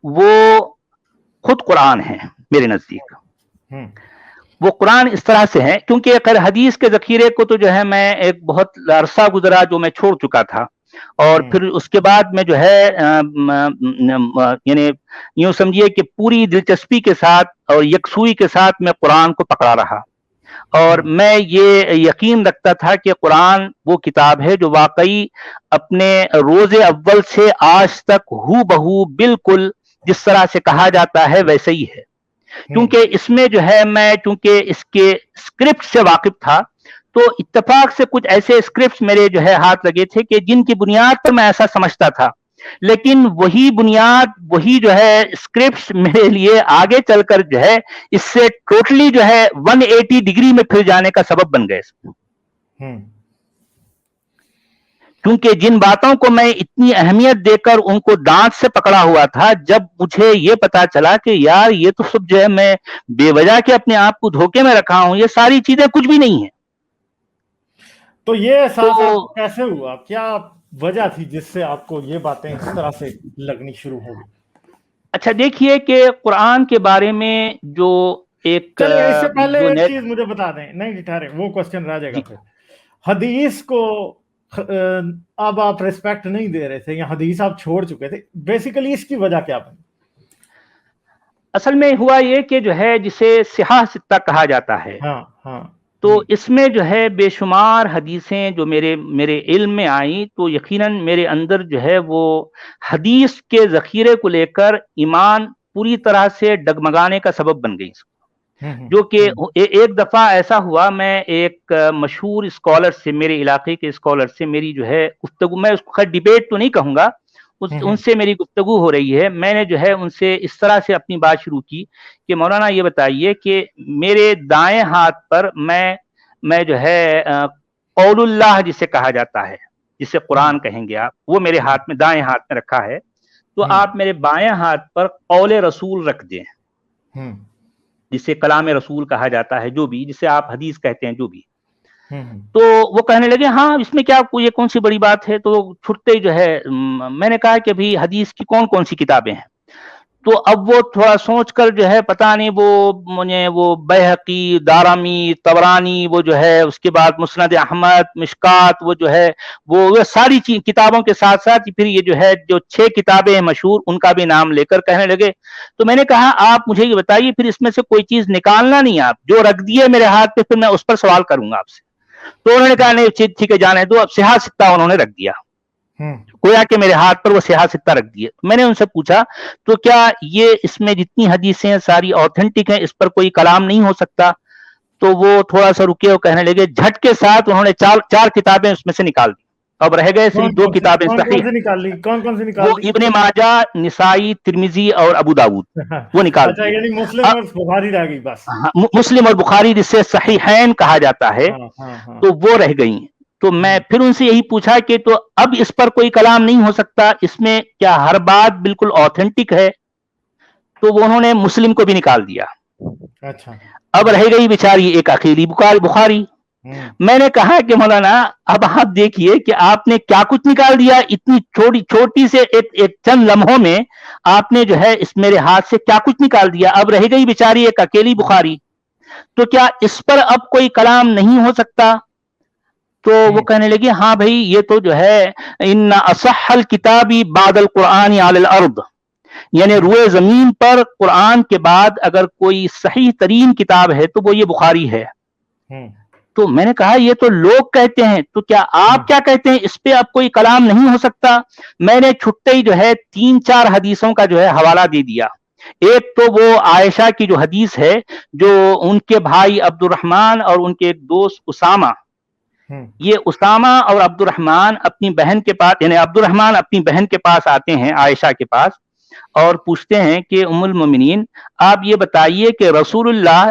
وہ خود قرآن ہے میرے نزدیک. وہ قرآن اس طرح سے ہے کیونکہ خیر حدیث کے ذخیرے کو تو جو ہے میں ایک بہت عرصہ گزرا جو میں چھوڑ چکا تھا, اور پھر اس کے بعد میں جو ہے یعنی یوں سمجھیے کہ پوری دلچسپی کے ساتھ اور یکسوئی کے ساتھ میں قرآن کو پکڑا رہا, اور میں یہ یقین رکھتا تھا کہ قرآن وہ کتاب ہے جو واقعی اپنے روز اول سے آج تک ہو بہو بالکل جس طرح سے کہا جاتا ہے ویسے ہی ہے. کیونکہ اس میں جو ہے میں چونکہ اس کے اسکرپٹ سے واقف تھا تو اتفاق سے کچھ ایسے اسکرپٹس میرے جو ہے ہاتھ لگے تھے کہ جن کی بنیاد پر میں ایسا سمجھتا تھا, لیکن وہی بنیاد وہی جو ہے اسکرپٹس میرے لیے آگے چل کر جو ہے اس سے ٹوٹلی جو ہے 180 ڈگری میں پھر جانے کا سبب بن گئے. کیونکہ جن باتوں کو میں اتنی اہمیت دے کر ان کو دانت سے پکڑا ہوا تھا, جب مجھے یہ پتا چلا کہ یار یہ تو سب جو ہے میں بے وجہ کے اپنے آپ کو دھوکے میں رکھا ہوں, یہ ساری چیزیں کچھ بھی نہیں ہیں. تو یہ احساس کیسے ہوا, کیا وجہ تھی جس سے آپ کو یہ باتیں اس طرح سے لگنی شروع ہو گئی؟ اچھا دیکھیے کہ قرآن کے بارے میں جو ایک اس سے پہلے ایک چیز مجھے بتا دیں, نہیں ٹھہرے وہ کوسچن رہ جائے گا. پھر حدیث کو اب آپ ریسپیکٹ نہیں دے رہے تھے یا حدیث آپ چھوڑ چکے تھے, بیسیکلی اس کی وجہ کیا بنی؟ اصل میں ہوا یہ کہ جو ہے جسے صحاح ستہ کہا جاتا ہے, تو اس میں جو ہے بے شمار حدیثیں جو میرے علم میں آئیں تو یقیناً میرے اندر جو ہے وہ حدیث کے ذخیرے کو لے کر ایمان پوری طرح سے ڈگمگانے کا سبب بن گئی. جو کہ ایک دفعہ ایسا ہوا, میں ایک مشہور اسکالر سے, میرے علاقے کے اسکالر سے میری جو ہے گفتگو, میں اس کو خیر ڈیبیٹ تو نہیں کہوں گا, ان سے میری گفتگو ہو رہی ہے. میں نے جو ہے ان سے اس طرح سے اپنی بات شروع کی کہ مولانا یہ بتائیے کہ میرے دائیں ہاتھ پر میں جو ہے قول اللہ جسے کہا جاتا ہے, جسے قرآن کہیں گے آپ, وہ میرے ہاتھ میں دائیں ہاتھ میں رکھا ہے, تو آپ میرے بائیں ہاتھ پر قول رسول رکھ دیں, جسے کلام رسول کہا جاتا ہے, جو بھی جسے آپ حدیث کہتے ہیں جو بھی. تو وہ کہنے لگے ہاں اس میں کیا یہ کون سی بڑی بات ہے. تو چھٹتے ہی جو ہے میں نے کہا کہ بھی حدیث کی کون کون سی کتابیں ہیں. تو اب وہ تھوڑا سوچ کر جو ہے پتہ نہیں وہ بیہقی, دارمی, طبرانی, وہ جو ہے اس کے بعد مسند احمد, مشکات, وہ جو ہے وہ ساری کتابوں کے ساتھ ساتھ پھر یہ جو ہے جو 6 کتابیں ہیں مشہور ان کا بھی نام لے کر کہنے لگے. تو میں نے کہا آپ مجھے یہ بتائیے پھر اس میں سے کوئی چیز نکالنا نہیں, آپ جو رکھ دیے میرے ہاتھ پہ پھر میں اس پر سوال کروں گا آپ سے. تو انہوں نے کہا نہیں ٹھیک ہے جانے دو. اب صحاح ستہ انہوں نے رکھ دیا, گویا کہ میرے ہاتھ پر وہ صحاح ستہ رکھ دیے. میں نے ان سے پوچھا تو کیا یہ اس میں جتنی حدیثیں ساری آتھینٹک ہیں, اس پر کوئی کلام نہیں ہو سکتا؟ تو وہ تھوڑا سا رکے اور کہنے لگے, جھٹ کے ساتھ انہوں نے 4 کتابیں اس میں سے نکال دی. اب رہ گئے صرف 2 کتابیں صحیح, وہ ابن ماجہ, نسائی, ترمذی اور ابو داؤد, وہ نکال دی. مسلم اور بخاری جسے صحیحین کہا جاتا ہے, تو وہ رہ گئی. تو میں پھر ان سے یہی پوچھا کہ تو اب اس پر کوئی کلام نہیں ہو سکتا, اس میں کیا ہر بات بالکل آتھینٹک ہے؟ تو وہ انہوں نے مسلم کو بھی نکال دیا. اب رہ گئی بیچاری ایک اخیری بخاری. میں نے کہا کہ مولانا اب آپ دیکھیے کہ آپ نے کیا کچھ نکال دیا, اتنی چھوٹی سے ایک چند لمحوں میں آپ نے جو ہے اس میرے ہاتھ سے کیا کچھ نکال دیا. اب رہ گئی بیچاری ایک اکیلی بخاری, تو کیا اس پر اب کوئی کلام نہیں ہو سکتا؟ تو وہ کہنے لگی ہاں بھائی یہ تو جو ہے ان اصح الکتاب بعد القرآن علی الارض, یعنی روئے زمین پر قرآن کے بعد اگر کوئی صحیح ترین کتاب ہے تو وہ یہ بخاری ہے. تو میں نے کہا یہ تو لوگ کہتے ہیں, تو کیا آپ کیا کہتے ہیں, اس پہ اب کوئی کلام نہیں ہو سکتا؟ میں نے چھٹے ہی جو ہے 3-4 حدیثوں کا جو ہے حوالہ دے دیا. ایک تو وہ عائشہ کی جو حدیث ہے, جو ان کے بھائی عبد الرحمن اور ان کے ایک دوست اسامہ, یہ اسامہ اور عبد الرحمن اپنی بہن کے پاس, یعنی عبد الرحمن اپنی بہن کے پاس آتے ہیں عائشہ کے پاس اور پوچھتے ہیں کہ ام المومنین آپ یہ بتائیے کہ رسول اللہ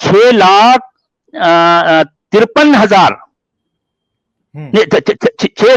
6,53,000 6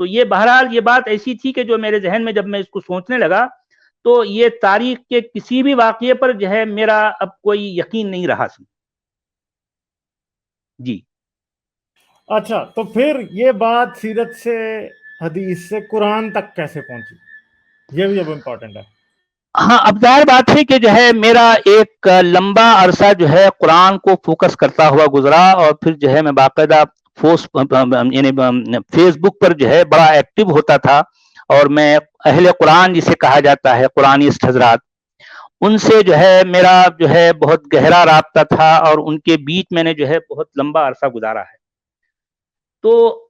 تو یہ بہرحال یہ بات ایسی تھی کہ جو میرے ذہن میں جب میں اس کو سوچنے لگا تو یہ تاریخ کے کسی بھی واقعے پر جو ہے میرا اب کوئی یقین نہیں رہا جی. اچھا، تو پھر یہ بات سیرت سے حدیث سے قرآن تک کیسے پہنچی؟ یہ بھی اب امپورٹنٹ ہے. ہاں، اب ظاہر بات ہے کہ جو ہے میرا ایک لمبا عرصہ جو ہے قرآن کو فوکس کرتا ہوا گزرا، اور پھر جو ہے میں باقاعدہ یعنی فیس بک پر جو ہے بڑا ایکٹیو ہوتا تھا، اور میں اہل قرآن جسے کہا جاتا ہے قرآنسٹ حضرات، ان سے جو ہے میرا جو ہے بہت گہرا رابطہ تھا، اور ان کے بیچ میں نے جو ہے بہت لمبا عرصہ گزارا ہے. تو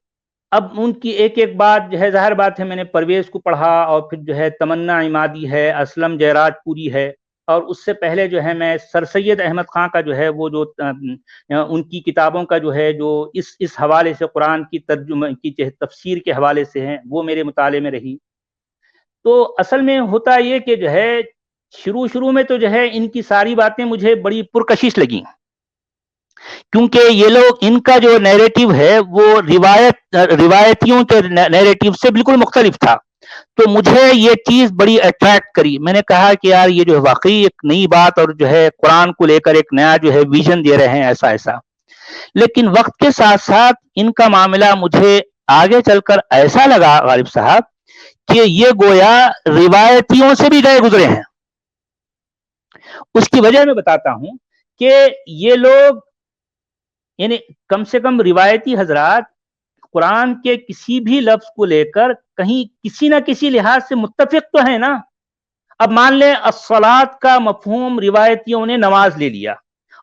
اب ان کی ایک ایک بات جو ہے ظاہر بات ہے میں نے پرویز کو پڑھا، اور پھر جو ہے تمنا عمادی ہے، اسلم جیراج پوری ہے، اور اس سے پہلے جو ہے میں سر سید احمد خان کا جو ہے وہ جو ان کی کتابوں کا جو ہے جو اس حوالے سے قرآن کی ترجمہ کی تفسیر کے حوالے سے ہیں وہ میرے مطالعے میں رہی. تو اصل میں ہوتا یہ کہ جو ہے شروع میں تو جو ہے ان کی ساری باتیں مجھے بڑی پرکشش لگیں، کیونکہ یہ لوگ ان کا جو نیریٹو ہے وہ روایتیوں کے نیریٹو سے بالکل مختلف تھا. تو مجھے یہ چیز بڑی اٹریکٹ کری. میں نے کہا کہ یار یہ جو ہے واقعی ایک نئی بات، اور جو ہے قرآن کو لے کر ایک نیا جو ہے ویژن دے رہے ہیں ایسا. لیکن وقت کے ساتھ ساتھ ان کا معاملہ مجھے آگے چل کر ایسا لگا غالب صاحب کہ یہ گویا روایتیوں سے بھی گئے گزرے ہیں. اس کی وجہ میں بتاتا ہوں کہ یہ لوگ یعنی کم سے کم روایتی حضرات قرآن کے کسی بھی لفظ کو لے کر کہیں کسی نہ کسی لحاظ سے متفق تو ہے نا. اب مان لیں الصلاۃ کا مفہوم روایتیوں نے نماز لے لیا،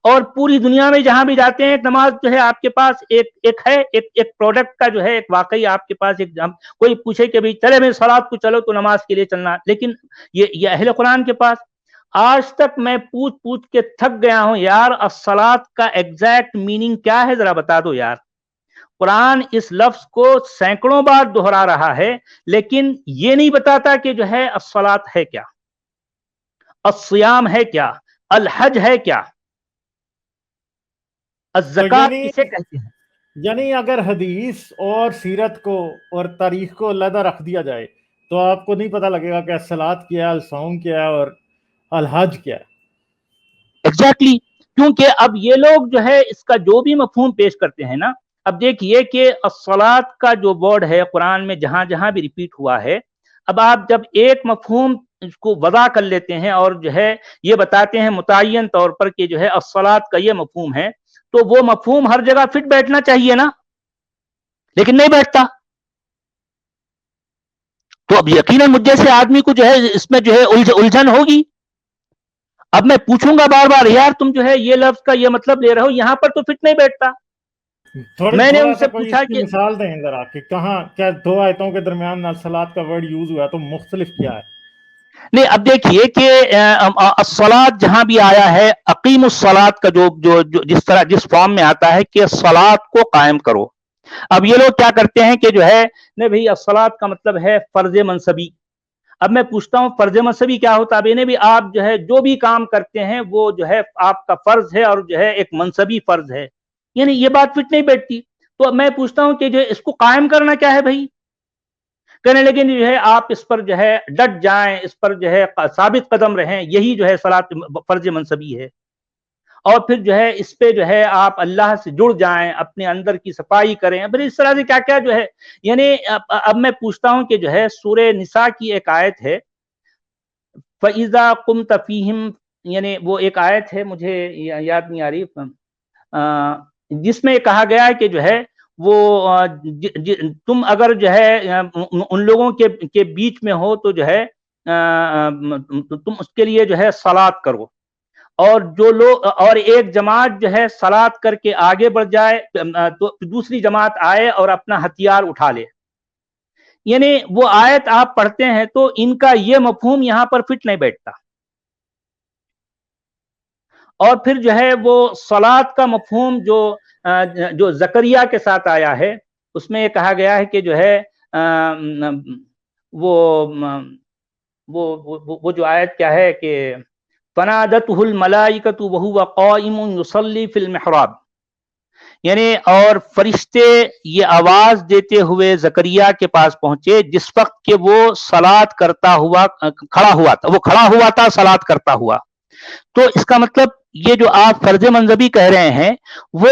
اور پوری دنیا میں جہاں بھی جاتے ہیں نماز جو ہے آپ کے پاس ایک پروڈکٹ کا جو ہے ایک واقعی آپ کے پاس ایک کوئی پوچھے کہ بھائی چلے میں صلاۃ کو چلو تو نماز کے لیے چلنا. لیکن یہ اہل قرآن کے پاس آج تک میں پوچھ کے تھک گیا ہوں یار الصلاۃ کا ایگزیکٹ میننگ کیا ہے، ذرا بتا دو یار. قرآن اس لفظ کو سینکڑوں بار دہرا رہا ہے، لیکن یہ نہیں بتاتا کہ جو ہے الصلاۃ ہے کیا، الصیام ہے کیا، الحج ہے کیا، الزکات کسے کہتے ہیں. یعنی اگر حدیث اور سیرت کو اور تاریخ کو علیحدہ رکھ دیا جائے تو آپ کو نہیں پتہ لگے گا کہ الصلاۃ کیا ہے، الصوم کیا ہے، اور الحج کیا ہے. ایگزیکٹلی، کیونکہ اب یہ لوگ جو ہے اس کا جو بھی مفہوم پیش کرتے ہیں نا، اب دیکھیے کہ الصلاۃ کا جو ورڈ ہے قرآن میں جہاں جہاں بھی ریپیٹ ہوا ہے، اب آپ جب ایک مفہوم اس کو وضع کر لیتے ہیں اور جو ہے یہ بتاتے ہیں متعین طور پر کہ جو ہے الصلاۃ کا یہ مفہوم ہے، تو وہ مفہوم ہر جگہ فٹ بیٹھنا چاہیے نا، لیکن نہیں بیٹھتا. تو اب یقیناً مجھ جیسے آدمی کو جو ہے اس میں جو ہے الجھن ہوگی. اب میں پوچھوں گا بار بار یار تم جو ہے یہ لفظ کا یہ مطلب لے رہے ہو، یہاں پر تو فٹ نہیں بیٹھتا. میں نے ان سے پوچھا کہ مثال دیں ذرا کہ کہاں کیا دو آیتوں کے درمیان الصلاۃ کا ورڈ یوز ہوا تو مختلف کیا ہے. نہیں، اب دیکھیے کہ الصلاۃ جہاں بھی آیا ہے اقیم الصلاۃ کا جو جس طرح جس فارم میں آتا ہے کہ الصلاۃ کو قائم کرو. اب یہ لوگ کیا کرتے ہیں کہ جو ہے نہیں بھائی الصلاۃ کا مطلب ہے فرض منصبی. اب میں پوچھتا ہوں فرض منصبی کیا ہوتا ہے؟ اب انہیں بھی آپ جو ہے جو بھی کام کرتے ہیں وہ جو ہے آپ کا فرض ہے، اور جو ہے ایک منصبی فرض ہے، یعنی یہ بات فٹ نہیں بیٹھتی. تو میں پوچھتا ہوں کہ جو اس کو قائم کرنا کیا ہے بھائی؟ کہنے لگے جو ہے آپ اس پر جو ہے ڈٹ جائیں، اس پر جو ہے ثابت قدم رہیں، یہی جو ہے صلاۃ فرض منصبی ہے. اور پھر جو ہے اس پہ جو ہے آپ اللہ سے جڑ جائیں، اپنے اندر کی صفائی کریں. پھر اس طرح سے کیا کیا جو ہے، یعنی اب میں پوچھتا ہوں کہ جو ہے سورہ نساء کی ایک آیت ہے فَإِذَا قُمْتَ فِيهِمْ، یعنی وہ ایک آیت ہے مجھے یاد نہیں آ رہی، جس میں کہا گیا ہے کہ جو ہے وہ تم اگر جو ہے ان لوگوں کے بیچ میں ہو تو جو ہے تم اس کے لیے جو ہے صلاۃ کرو، اور جو لوگ اور ایک جماعت جو ہے صلاۃ کر کے آگے بڑھ جائے تو دوسری جماعت آئے اور اپنا ہتھیار اٹھا لے. یعنی وہ آیت آپ پڑھتے ہیں تو ان کا یہ مفہوم یہاں پر فٹ نہیں بیٹھتا. اور پھر جو ہے وہ صلاۃ کا مفہوم جو زکریا کے ساتھ آیا ہے اس میں یہ کہا گیا ہے کہ جو ہے وہ جو آیت کیا ہے کہ فنادتہ الملائکۃ وہو قائم یصلی فی المحراب، یعنی اور فرشتے یہ آواز دیتے ہوئے زکریا کے پاس پہنچے جس وقت کہ وہ صلات کرتا ہوا کھڑا ہوا تھا، وہ کھڑا ہوا تھا صلات کرتا ہوا. تو اس کا مطلب یہ جو آپ فرض منصبی کہہ رہے ہیں وہ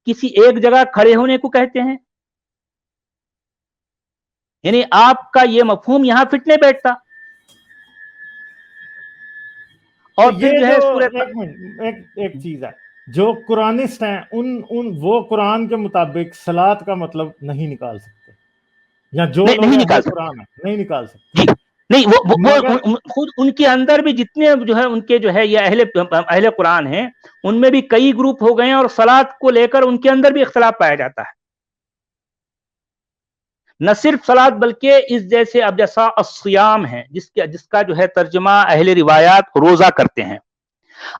کسی ایک جگہ کھڑے ہونے کو کہتے ہیں، یعنی آپ کا یہ مفہوم یہاں فٹ نہیں بیٹھتا. اور پھر جو ہے ایک چیز ہے، جو قرآنسٹ ہیں وہ قرآن کے مطابق صلات کا مطلب نہیں نکال سکتے، یا جو نہیں نکال سکتے، قرآن ہے نہیں نکال سکتے. نہیں وہ خود ان کے اندر بھی جتنے جو ہے ان کے جو ہے یہ اہل قرآن ہیں ان میں بھی کئی گروپ ہو گئے ہیں، اور صلات کو لے کر ان کے اندر بھی اختلاف پایا جاتا ہے. نہ صرف صلات بلکہ اس جیسے اب جیسا الصیام ہے جس کا جو ہے ترجمہ اہل روایات روزہ کرتے ہیں.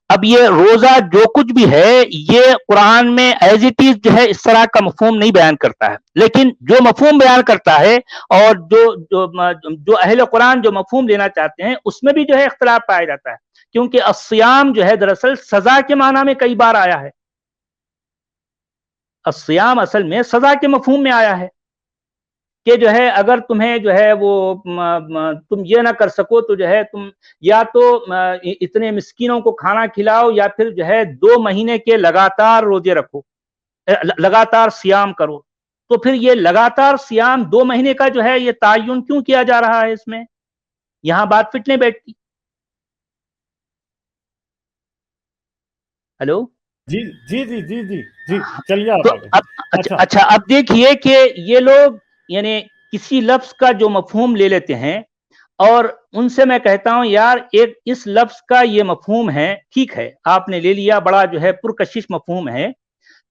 اب یہ روزہ جو کچھ بھی ہے یہ قرآن میں ایز اٹ از جو ہے اس طرح کا مفہوم نہیں بیان کرتا ہے، لیکن جو مفہوم بیان کرتا ہے اور جو اہل قرآن جو مفہوم لینا چاہتے ہیں اس میں بھی جو ہے اختلاف پایا جاتا ہے، کیونکہ الصیام جو ہے دراصل سزا کے معنی میں کئی بار آیا ہے. الصیام اصل میں سزا کے مفہوم میں آیا ہے کہ جو ہے اگر تمہیں جو ہے وہ تم یہ نہ کر سکو تو جو ہے تم یا تو اتنے مسکینوں کو کھانا کھلاؤ یا پھر جو ہے 2 مہینے کے لگاتار روزے رکھو، لگاتار سیام کرو. تو پھر یہ لگاتار سیام 2 مہینے کا جو ہے یہ تعین کیوں کیا جا رہا ہے؟ اس میں یہاں بات فٹ نہیں بیٹھتی. ہلو جی جی جی جی جی جی چلیے. اچھا اب دیکھیے کہ یہ لوگ یعنی کسی لفظ کا جو مفہوم لے لیتے ہیں اور ان سے میں کہتا ہوں یار ایک اس لفظ کا یہ مفہوم ہے، ٹھیک ہے آپ نے لے لیا، بڑا جو ہے پرکشش مفہوم ہے،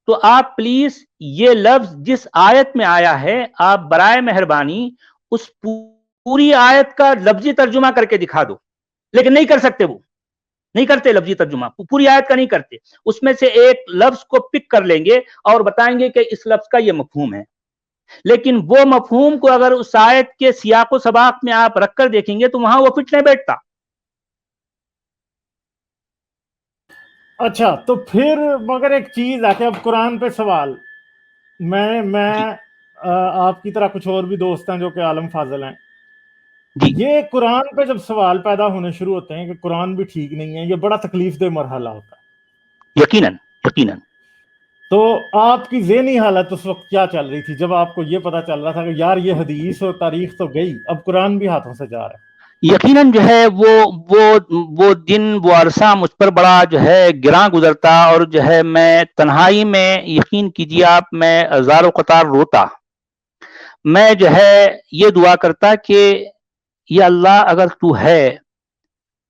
تو آپ پلیز یہ لفظ جس آیت میں آیا ہے آپ برائے مہربانی اس پوری آیت کا لفظی ترجمہ کر کے دکھا دو. لیکن نہیں کر سکتے، وہ نہیں کرتے لفظی ترجمہ، پوری آیت کا نہیں کرتے، اس میں سے ایک لفظ کو پک کر لیں گے اور بتائیں گے کہ اس لفظ کا یہ مفہوم ہے. لیکن وہ مفہوم کو اگر اس آیت کے سیاق و سباق میں آپ رکھ کر دیکھیں گے تو وہاں وہ فٹ نہیں بیٹھتا. اچھا تو پھر مگر ایک چیز ہے کہ اب قرآن پہ سوال میں آپ کی طرح کچھ اور بھی دوست ہیں جو کہ عالم فاضل ہیں، یہ قرآن پہ جب سوال پیدا ہونے شروع ہوتے ہیں کہ قرآن بھی ٹھیک نہیں ہے، یہ بڑا تکلیف دہ مرحلہ ہوتا ہے. یقیناً. تو آپ کی ذہنی حالت اس وقت کیا چل رہی تھی جب آپ کو یہ پتا چل رہا تھا کہ یار یہ حدیث اور تاریخ تو گئی، اب قرآن بھی ہاتھوں سے جا رہا ہے؟ یقیناً جو ہے وہ دن وہ عرصہ مجھ پر بڑا جو ہے گراں گزرتا، اور جو ہے میں تنہائی میں یقین کیجیے آپ میں ہزار و قطار روتا. میں جو ہے یہ دعا کرتا کہ یا اللہ اگر تو ہے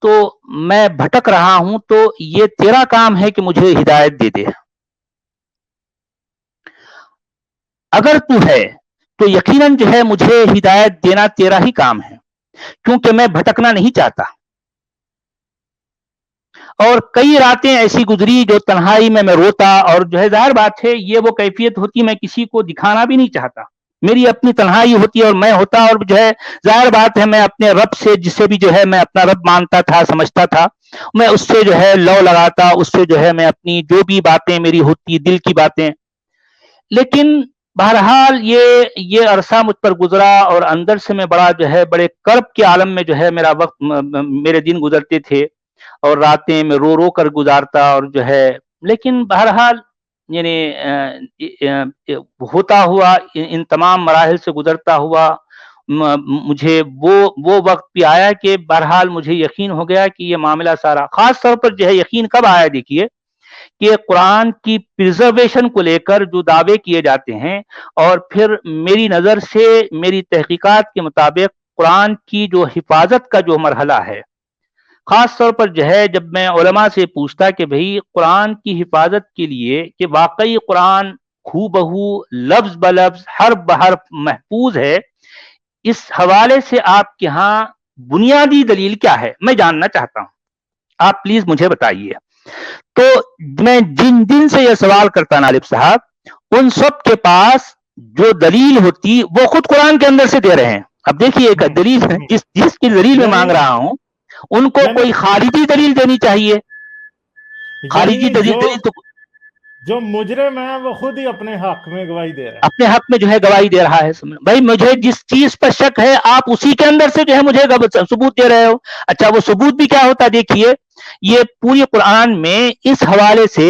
تو میں بھٹک رہا ہوں تو یہ تیرا کام ہے کہ مجھے ہدایت دے دے. اگر تو ہے تو یقیناً جو ہے مجھے ہدایت دینا تیرا ہی کام ہے، کیونکہ میں بھٹکنا نہیں چاہتا. اور کئی راتیں ایسی گزری جو تنہائی میں روتا، اور جو ہے ظاہر بات ہے یہ وہ کیفیت ہوتی میں کسی کو دکھانا بھی نہیں چاہتا، میری اپنی تنہائی ہوتی اور میں ہوتا، اور جو ہے ظاہر بات ہے میں اپنے رب سے جسے بھی جو ہے میں اپنا رب مانتا تھا سمجھتا تھا، میں اس سے جو ہے لو لگاتا، اس سے جو ہے میں اپنی جو بھی باتیں میری ہوتی دل کی باتیں. لیکن بہرحال یہ عرصہ مجھ پر گزرا اور اندر سے میں بڑا جو ہے بڑے کرب کے عالم میں جو ہے میرا وقت میرے دن گزرتے تھے اور راتیں میں رو کر گزارتا، اور جو ہے لیکن بہرحال یعنی ہوتا ہوا ان تمام مراحل سے گزرتا ہوا مجھے وہ وقت بھی آیا کہ بہرحال مجھے یقین ہو گیا کہ یہ معاملہ سارا، خاص طور پر جو ہے یقین کب آیا دیکھیے کہ قرآن کی پرزرویشن کو لے کر جو دعوے کیے جاتے ہیں، اور پھر میری نظر سے میری تحقیقات کے مطابق قرآن کی جو حفاظت کا جو مرحلہ ہے، خاص طور پر جو ہے جب میں علماء سے پوچھتا کہ بھئی قرآن کی حفاظت کے لیے کہ واقعی قرآن ہو بہو لفظ بلفظ حرف بحرف محفوظ ہے، اس حوالے سے آپ کے ہاں بنیادی دلیل کیا ہے؟ میں جاننا چاہتا ہوں، آپ پلیز مجھے بتائیے. تو میں جن دن سے یہ سوال کرتا نالب صاحب، ان سب کے پاس جو دلیل ہوتی وہ خود قرآن کے اندر سے دے رہے ہیں. اب دیکھیے ایک دلیل جس کی دلیل میں مانگ رہا ہوں ان کو کوئی خارجی دلیل دینی چاہیے. خارجی دلیل تو جو مجرم ہے وہ خود ہی اپنے حق میں گواہی دے رہا ہے، اپنے حق میں جو ہے گواہی دے رہا ہے. بھائی مجھے جس چیز پر شک ہے آپ اسی کے اندر سے جو ہے مجھے ثبوت دے رہے ہو. اچھا وہ ثبوت بھی کیا ہوتا ہے؟ دیکھیے یہ پوری قرآن میں اس حوالے سے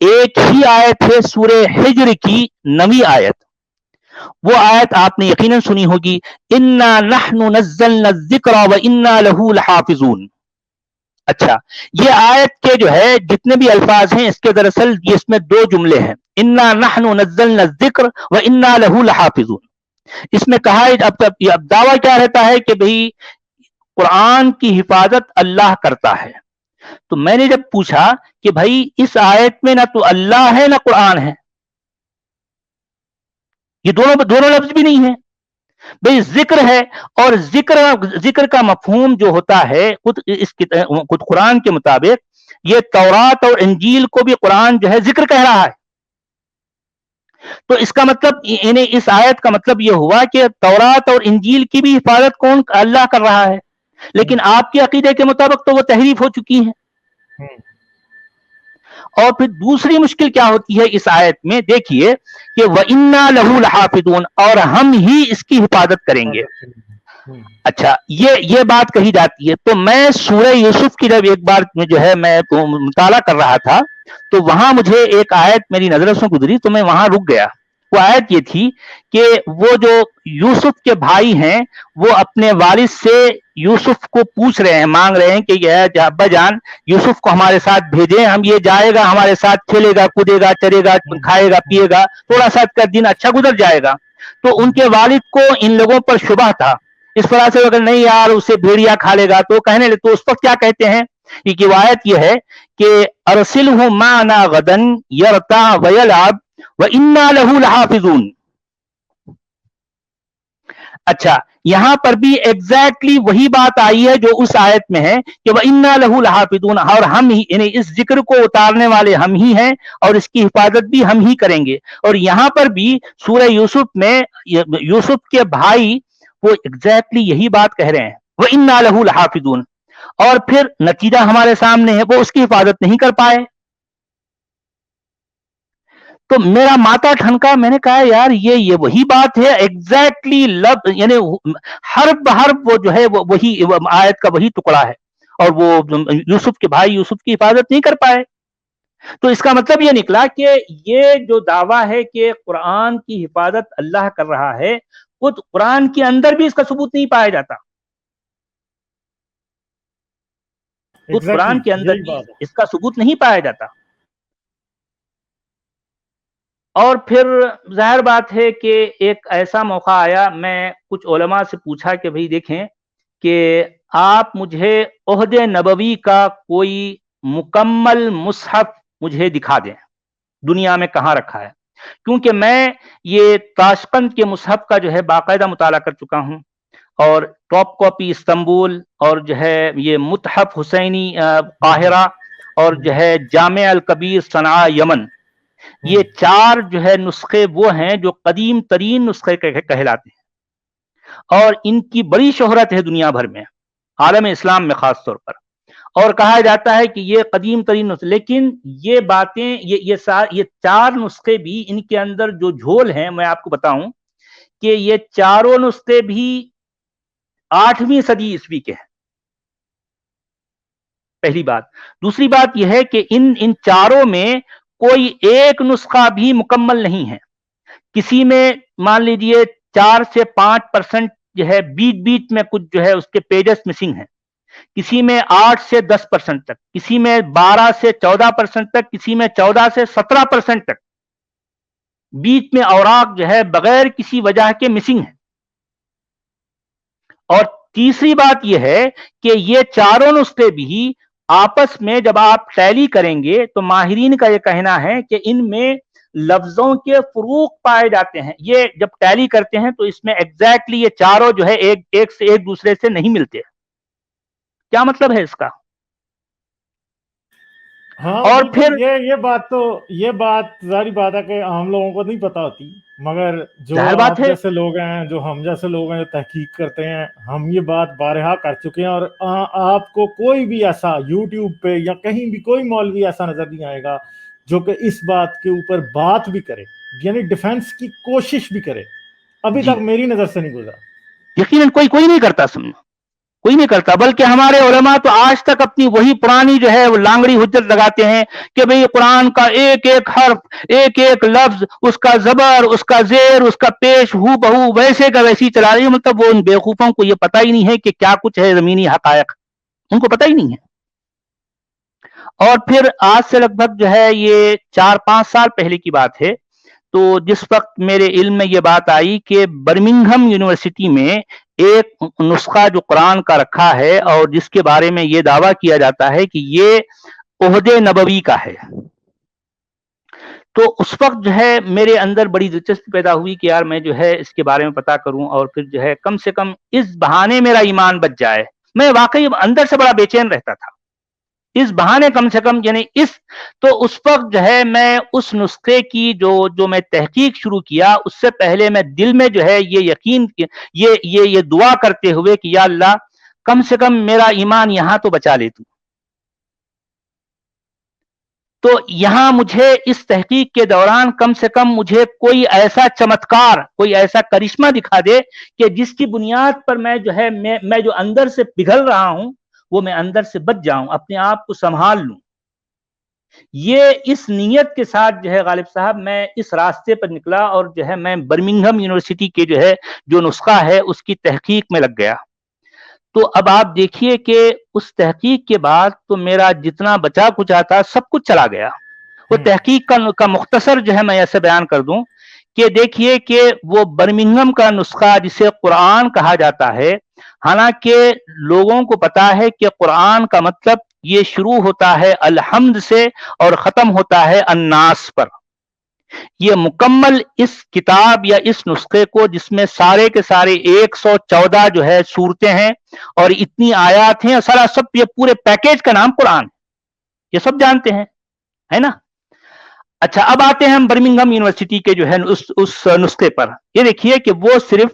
ایک ہی آیت ہے، سورہ ہجر کی 9ویں آیت. وہ آیت آپ نے یقیناً سنی ہوگی، انا نحن نزلنا الذکر وانا لہ لحافظون. اچھا یہ آیت کے جو ہے جتنے بھی الفاظ ہیں اس کے دراصل اس میں دو جملے ہیں، انا نحن نزلنا الذکر وانا لہ لحافظون. اس میں کہا اب دعویٰ کیا رہتا ہے کہ بھئی قرآن کی حفاظت اللہ کرتا ہے. تو میں نے جب پوچھا کہ بھائی اس آیت میں نہ تو اللہ ہے نہ قرآن ہے، یہ دونوں لفظ بھی نہیں ہے. بھئی ذکر ہے، اور ذکر کا مفہوم جو ہوتا ہے خود قرآن کے مطابق یہ تورات اور انجیل کو بھی قرآن جو ہے ذکر کہہ رہا ہے. تو اس کا مطلب اس آیت کا مطلب یہ ہوا کہ تورات اور انجیل کی بھی حفاظت کون؟ اللہ کر رہا ہے. لیکن آپ کے عقیدے کے مطابق تو وہ تحریف ہو چکی ہیں. اور پھر دوسری مشکل کیا ہوتی ہے اس آیت میں؟ دیکھیے کہ وَإِنَّا لَهُ لَحَافِظُونَ، اور ہم ہی اس کی حفاظت کریں گے. اچھا یہ بات کہی جاتی ہے. تو میں سورہ یوسف کی جب ایک بار جو ہے میں مطالعہ کر رہا تھا تو وہاں مجھے ایک آیت میری نظروں سے گزری تو میں وہاں رک گیا. وہ آیت یہ تھی کہ وہ جو یوسف کے بھائی ہیں وہ اپنے والد سے یوسف کو پوچھ رہے ہیں، مانگ رہے ہیں کہ ابا جان یوسف کو ہمارے ساتھ بھیجیں، ہم یہ جائے گا ہمارے ساتھ کھیلے گا کودے گا چرے گا کھائے گا پیے گا، تھوڑا سا کا دن اچھا گزر جائے گا. تو ان کے والد کو ان لوگوں پر شبہ تھا اس طرح سے، اگر نہیں یار اسے بھیڑیا کھا لے گا تو کہنے لگے. تو اس وقت کیا کہتے ہیں؟ یہ روایت یہ ہے کہ ارسلہ معنا غدا یرتع ویلعب وانا لہ لحافظون. اچھا یہاں پر بھی ایگزیکٹلی وہی بات آئی ہے جو اس آیت میں ہے کہ وَإِنَّا لَهُ لَحَافِظُونَ، اور ہم ہی یعنی اس ذکر کو اتارنے والے ہم ہی ہیں اور اس کی حفاظت بھی ہم ہی کریں گے. اور یہاں پر بھی سورہ یوسف میں یوسف کے بھائی وہ ایگزیکٹلی یہی بات کہہ رہے ہیں وَإِنَّا لَهُ لَحَافِظُونَ. اور پھر نتیجہ ہمارے سامنے ہے، وہ اس کی حفاظت نہیں کر پائے. تو میرا ماتا ٹھنکا، میں نے کہا یار یہ وہی بات ہے ایگزیکٹلی یعنی حرف بحرف وہ جو ہے وہی آیت کا وہی ٹکڑا ہے، اور وہ یوسف کے بھائی یوسف کی حفاظت نہیں کر پائے. تو اس کا مطلب یہ نکلا کہ یہ جو دعویٰ ہے کہ قرآن کی حفاظت اللہ کر رہا ہے، خود قرآن کے اندر بھی اس کا ثبوت نہیں پایا جاتا. خود قرآن کے اندر بھی اس کا ثبوت نہیں پایا جاتا. اور پھر ظاہر بات ہے کہ ایک ایسا موقع آیا، میں کچھ علماء سے پوچھا کہ بھئی دیکھیں کہ آپ مجھے عہد نبوی کا کوئی مکمل مصحف مجھے دکھا دیں، دنیا میں کہاں رکھا ہے. کیونکہ میں یہ تاشقند کے مصحف کا جو ہے باقاعدہ مطالعہ کر چکا ہوں، اور ٹاپ کاپی استنبول، اور جو ہے یہ متحف حسینی قاہرہ، اور جو ہے جامع الکبیر صنعاء یمن، یہ چار جو ہے نسخے وہ ہیں جو قدیم ترین نسخے کہلاتے ہیں، اور ان کی بڑی شہرت ہے دنیا بھر میں، عالم اسلام میں خاص طور پر. اور کہا جاتا ہے کہ یہ قدیم ترین نسخے، لیکن یہ باتیں یہ چار نسخے بھی ان کے اندر جو جھول ہیں میں آپ کو بتاؤں کہ یہ چاروں نسخے بھی 8ویں صدی عیسوی کے ہیں. پہلی بات. دوسری بات یہ ہے کہ ان چاروں میں کوئی ایک نسخہ بھی مکمل نہیں ہے. کسی میں مان لیجئے 4 سے 5% جو ہے بیچ بیچ میں کچھ جو ہے اس کے پیجز مسنگ ہیں، کسی میں 8 سے 10% تک، کسی میں 12 سے 14% تک، کسی میں 14 سے 17% تک بیچ میں اوراق جو ہے بغیر کسی وجہ کے مسنگ ہیں. اور تیسری بات یہ ہے کہ یہ چاروں نسخے بھی آپس میں جب آپ ٹیلی کریں گے تو ماہرین کا یہ کہنا ہے کہ ان میں لفظوں کے فروق پائے جاتے ہیں. یہ جب ٹیلی کرتے ہیں تو اس میں ایگزیکٹلی یہ چاروں جو ہے ایک سے ایک دوسرے سے نہیں ملتے. کیا مطلب ہے اس کا؟ ہاں اور پھر پھر یہ بات ظاہری بات ہے کہ عام لوگوں کو نہیں پتا ہوتی، مگر جو ظاہر بات آپ ہے جیسے لوگ ہیں، جو ہم جیسے لوگ ہیں جو تحقیق کرتے ہیں، ہم یہ بات بارہا کر چکے ہیں. اور آپ کو کوئی بھی ایسا یوٹیوب پہ یا کہیں بھی کوئی مولوی ایسا نظر نہیں آئے گا جو کہ اس بات کے اوپر بات بھی کرے, یعنی ڈیفینس کی کوشش بھی کرے, ابھی تک میری نظر سے نہیں گزرا. یقیناً کوئی نہیں کرتا, سمجھو کوئی نہیں کرتا. بلکہ ہمارے علماء تو آج تک اپنی وہی پرانی جو ہے وہ لانگڑی حجت لگاتے ہیں کہ بھئی قرآن کا ایک ایک حرف, ایک ایک لفظ, اس کا زبر, اس کا زیر, اس کا پیش ہو بہو ویسے کا ویسی چلا رہی ہے. مطلب وہ ان بیوقوفوں کو یہ پتہ ہی نہیں ہے کہ کیا کچھ ہے زمینی حقائق, ان کو پتہ ہی نہیں ہے. اور پھر آج سے لگ بھگ جو ہے یہ 4-5 سال پہلے کی بات ہے, تو جس وقت میرے علم میں یہ بات آئی کہ برمنگھم یونیورسٹی میں ایک نسخہ جو قرآن کا رکھا ہے اور جس کے بارے میں یہ دعویٰ کیا جاتا ہے کہ یہ عہد نبوی کا ہے, تو اس وقت جو ہے میرے اندر بڑی دلچسپی پیدا ہوئی کہ یار میں جو ہے اس کے بارے میں پتہ کروں اور پھر جو ہے کم سے کم اس بہانے میرا ایمان بچ جائے. میں واقعی اندر سے بڑا بے چین رہتا تھا اس بہانے کم سے کم, یعنی تو اس وقت جو ہے میں اس نسخے کی جو میں تحقیق شروع کیا, اس سے پہلے میں دل میں جو ہے یہ یقین یہ دعا کرتے ہوئے کہ یا اللہ کم سے کم میرا ایمان یہاں تو بچا لے تو. تو یہاں مجھے اس تحقیق کے دوران کم سے کم مجھے کوئی ایسا چمتکار, کوئی ایسا کرشمہ دکھا دے کہ جس کی بنیاد پر میں جو ہے میں جو اندر سے پگھل رہا ہوں وہ میں اندر سے بچ جاؤں, اپنے آپ کو سنبھال لوں. یہ اس نیت کے ساتھ جو ہے غالب صاحب میں اس راستے پر نکلا اور جو ہے میں برمنگھم یونیورسٹی کے جو ہے جو نسخہ ہے اس کی تحقیق میں لگ گیا. تو اب آپ دیکھیے کہ اس تحقیق کے بعد تو میرا جتنا بچا کچا تھا سب کچھ چلا گیا. وہ تحقیق کا مختصر جو ہے میں ایسے بیان کر دوں کہ دیکھیے کہ وہ برمنگھم کا نسخہ جسے قرآن کہا جاتا ہے, حالانکہ لوگوں کو پتا ہے کہ قرآن کا مطلب یہ شروع ہوتا ہے الحمد سے اور ختم ہوتا ہے الناس پر. یہ مکمل اس کتاب یا اس نسخے کو جس میں سارے کے سارے 114 جو ہے صورتیں ہیں اور اتنی آیات ہیں, سارا سب یہ پورے پیکیج کا نام قرآن, یہ سب جانتے ہیں ہے نا. اچھا اب آتے ہیں ہم برمنگھم یونیورسٹی کے جو ہے اس نسخے پر. یہ دیکھیے کہ وہ صرف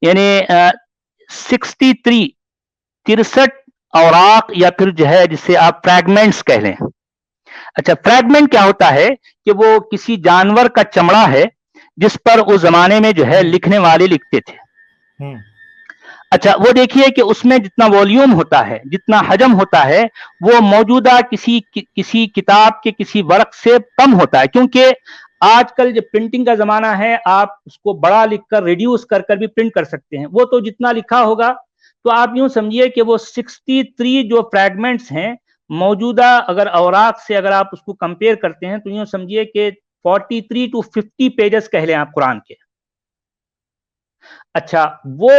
یعنی 63 اوراق یا پھر جو ہے جسے آپ فریگمنٹس کہہ لیں. اچھا فریگمنٹ کیا ہوتا ہے کہ وہ کسی جانور کا چمڑا ہے جس پر اس زمانے میں جو ہے لکھنے والے لکھتے تھے. اچھا وہ دیکھیے کہ اس میں جتنا والیوم ہوتا ہے, جتنا حجم ہوتا ہے, وہ موجودہ کسی کتاب کے کسی ورق سے کم ہوتا ہے, کیونکہ آج کل جو پرنٹنگ کا زمانہ ہے آپ اس کو بڑا لکھ کر ریڈیوس کر بھی پرنٹ کر سکتے ہیں. وہ تو جتنا لکھا ہوگا, تو آپ یوں سمجھیے کہ وہ 63 جو فریگمنٹس ہیں موجودہ اگر اوراق سے اگر آپ اس کو کمپیئر کرتے ہیں تو یوں سمجھیے کہ 43 to 50 پیجز کہہ لیں آپ قرآن کے. اچھا وہ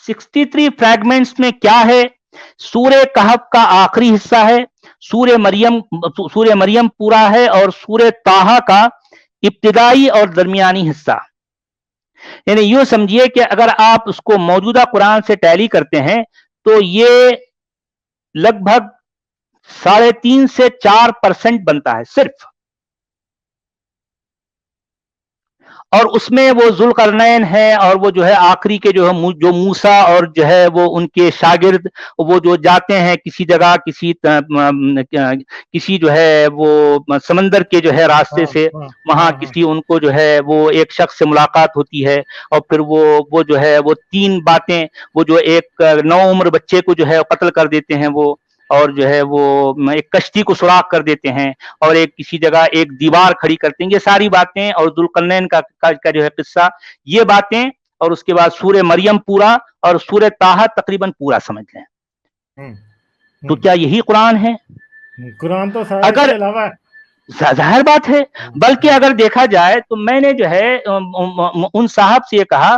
63 فریگمنٹس میں کیا ہے؟ سورہ کہف کا آخری حصہ ہے, سورہ مریم پورا ہے, اور سورہ طٰہٰ کا ابتدائی اور درمیانی حصہ. یعنی یوں سمجھیے کہ اگر آپ اس کو موجودہ قرآن سے ٹیلی کرتے ہیں تو یہ لگ بھگ 3.5 سے 4% بنتا ہے صرف. اور اس میں وہ ذوالقرنین ہے, اور وہ جو ہے آخری کے جو ہے جو موسیٰ اور جو ہے وہ ان کے شاگرد وہ جو جاتے ہیں کسی جگہ کسی جو ہے وہ سمندر کے جو ہے راستے سے, وہاں کسی ان کو جو ہے وہ ایک شخص سے ملاقات ہوتی ہے, اور پھر وہ جو ہے وہ 3 باتیں, وہ جو ایک نوعمر بچے کو جو ہے قتل کر دیتے ہیں وہ, اور جو ہے وہ ایک کشتی کو سوراخ کر دیتے ہیں, اور ایک کسی جگہ ایک دیوار کھڑی کرتے ہیں, یہ ساری باتیں, اور ذوالقرنین کا جو ہے قصہ, یہ باتیں, اور اس کے بعد سورہ مریم پورا اور سورہ طٰہٰ تقریباً پورا سمجھ لیں. تو کیا یہی قرآن ہے؟ قرآن تو اگر ظاہر بات ہے. بلکہ اگر دیکھا جائے تو میں نے جو ہے ان صاحب سے یہ کہا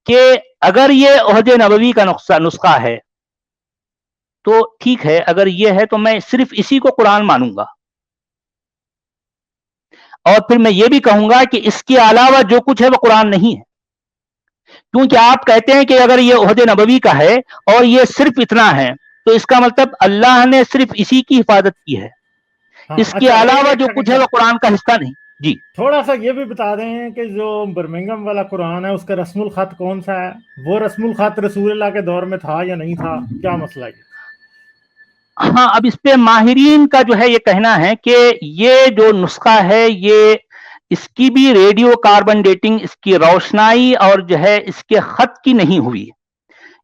کہ اگر یہ عہد نبوی کا نسخہ ہے تو ٹھیک ہے, اگر یہ ہے تو میں صرف اسی کو قرآن مانوں گا, اور پھر میں یہ بھی کہوں گا کہ اس کے علاوہ جو کچھ ہے وہ قرآن نہیں ہے. کیونکہ آپ کہتے ہیں کہ اگر یہ عہد نبوی کا ہے اور یہ صرف اتنا ہے تو اس کا مطلب اللہ نے صرف اسی کی حفاظت کی ہے, اس کے علاوہ جو کچھ ہے وہ قرآن کا حصہ نہیں. جی تھوڑا سا یہ بھی بتا دیں کہ جو برمنگھم والا قرآن ہے اس کا رسم الخط کون سا ہے؟ وہ رسم الخط رسول اللہ کے دور میں تھا یا نہیں تھا؟ کیا مسئلہ ہے؟ ہاں اب اس پہ ماہرین کا جو ہے یہ کہنا ہے کہ یہ جو نسخہ ہے یہ اس کی بھی ریڈیو کاربن ڈیٹنگ اس کی روشنائی اور جو ہے اس کے خط کی نہیں ہوئی.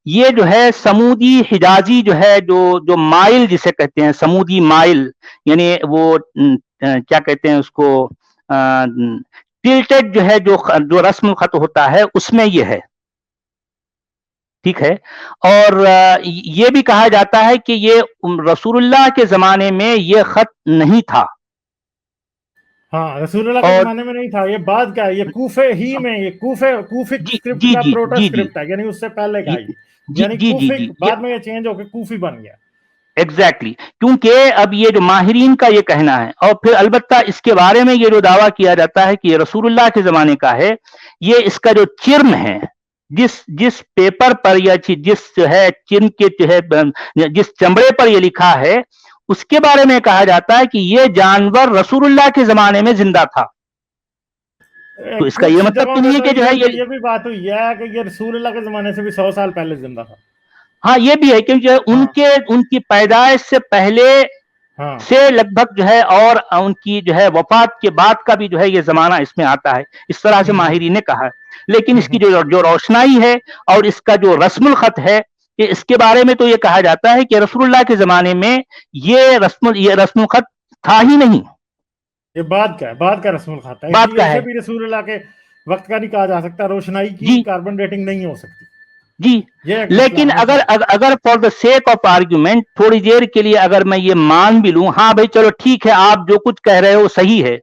یہ جو ہے سمودی حجازی جو ہے جو مائل جسے کہتے ہیں سمودی مائل یعنی وہ کیا کہتے ہیں اس کو ٹلٹڈ جو ہے جو رسم الخط ہوتا ہے اس میں یہ ہے. ٹھیک ہے. اور یہ بھی کہا جاتا ہے کہ یہ رسول اللہ کے زمانے میں یہ خط نہیں تھا. ہاں رسول اللہ کے زمانے میں نہیں تھا. یہ بعد کا ہے, یہ کوفے ہی میں, یہ کوفک اسکرپٹ کا پروٹو اسکرپٹ ہے, یعنی اس سے پہلے کا ہے, یعنی کوفک بعد میں یہ چینج ہو کے کوفی بن گیا. ایگزیکٹلی کیونکہ اب یہ جو ماہرین کا یہ کہنا ہے اور پھر البتہ اس کے بارے میں یہ جو دعویٰ کیا جاتا ہے کہ یہ رسول اللہ کے زمانے کا ہے, یہ اس کا جو چرم ہے جس پیپر پر یا جس جو ہے چرم کے جو ہے جس چمڑے پر یہ لکھا ہے اس کے بارے میں کہا جاتا ہے کہ یہ جانور رسول اللہ کے زمانے میں زندہ تھا. تو اس کا یہ مطلب تو نہیں ہے کہ جو ہے یہ بھی بات ہوئی ہے کہ یہ رسول اللہ کے زمانے سے بھی 100 سال پہلے زندہ تھا. ہاں یہ بھی ہے کیونکہ ان کی پیدائش سے پہلے سے لگ بھگ جو ہے اور ان کی جو ہے وفات کے بعد کا بھی جو ہے یہ زمانہ اس میں آتا ہے, اس طرح سے ماہرین نے کہا. لیکن اس کی جو روشنائی ہے اور اس کا جو رسم الخط ہے کہ اس کے بارے میں تو یہ کہا جاتا ہے کہ رسول اللہ کے زمانے میں یہ رسم الخط تھا ہی نہیں. یہ بعد کا رسم الخط ہے, بعد کا ہے. بھی رسول اللہ کے وقت کا نہیں کہا جا سکتا. روشنائی کی کاربن ڈیٹنگ نہیں ہو سکتی. جی لیکن اگر for the sake of argument تھوڑی دیر کے لیے اگر میں یہ مان بھی لوں, ہاں بھائی چلو ٹھیک ہے آپ جو کچھ کہہ رہے ہو صحیح ہے,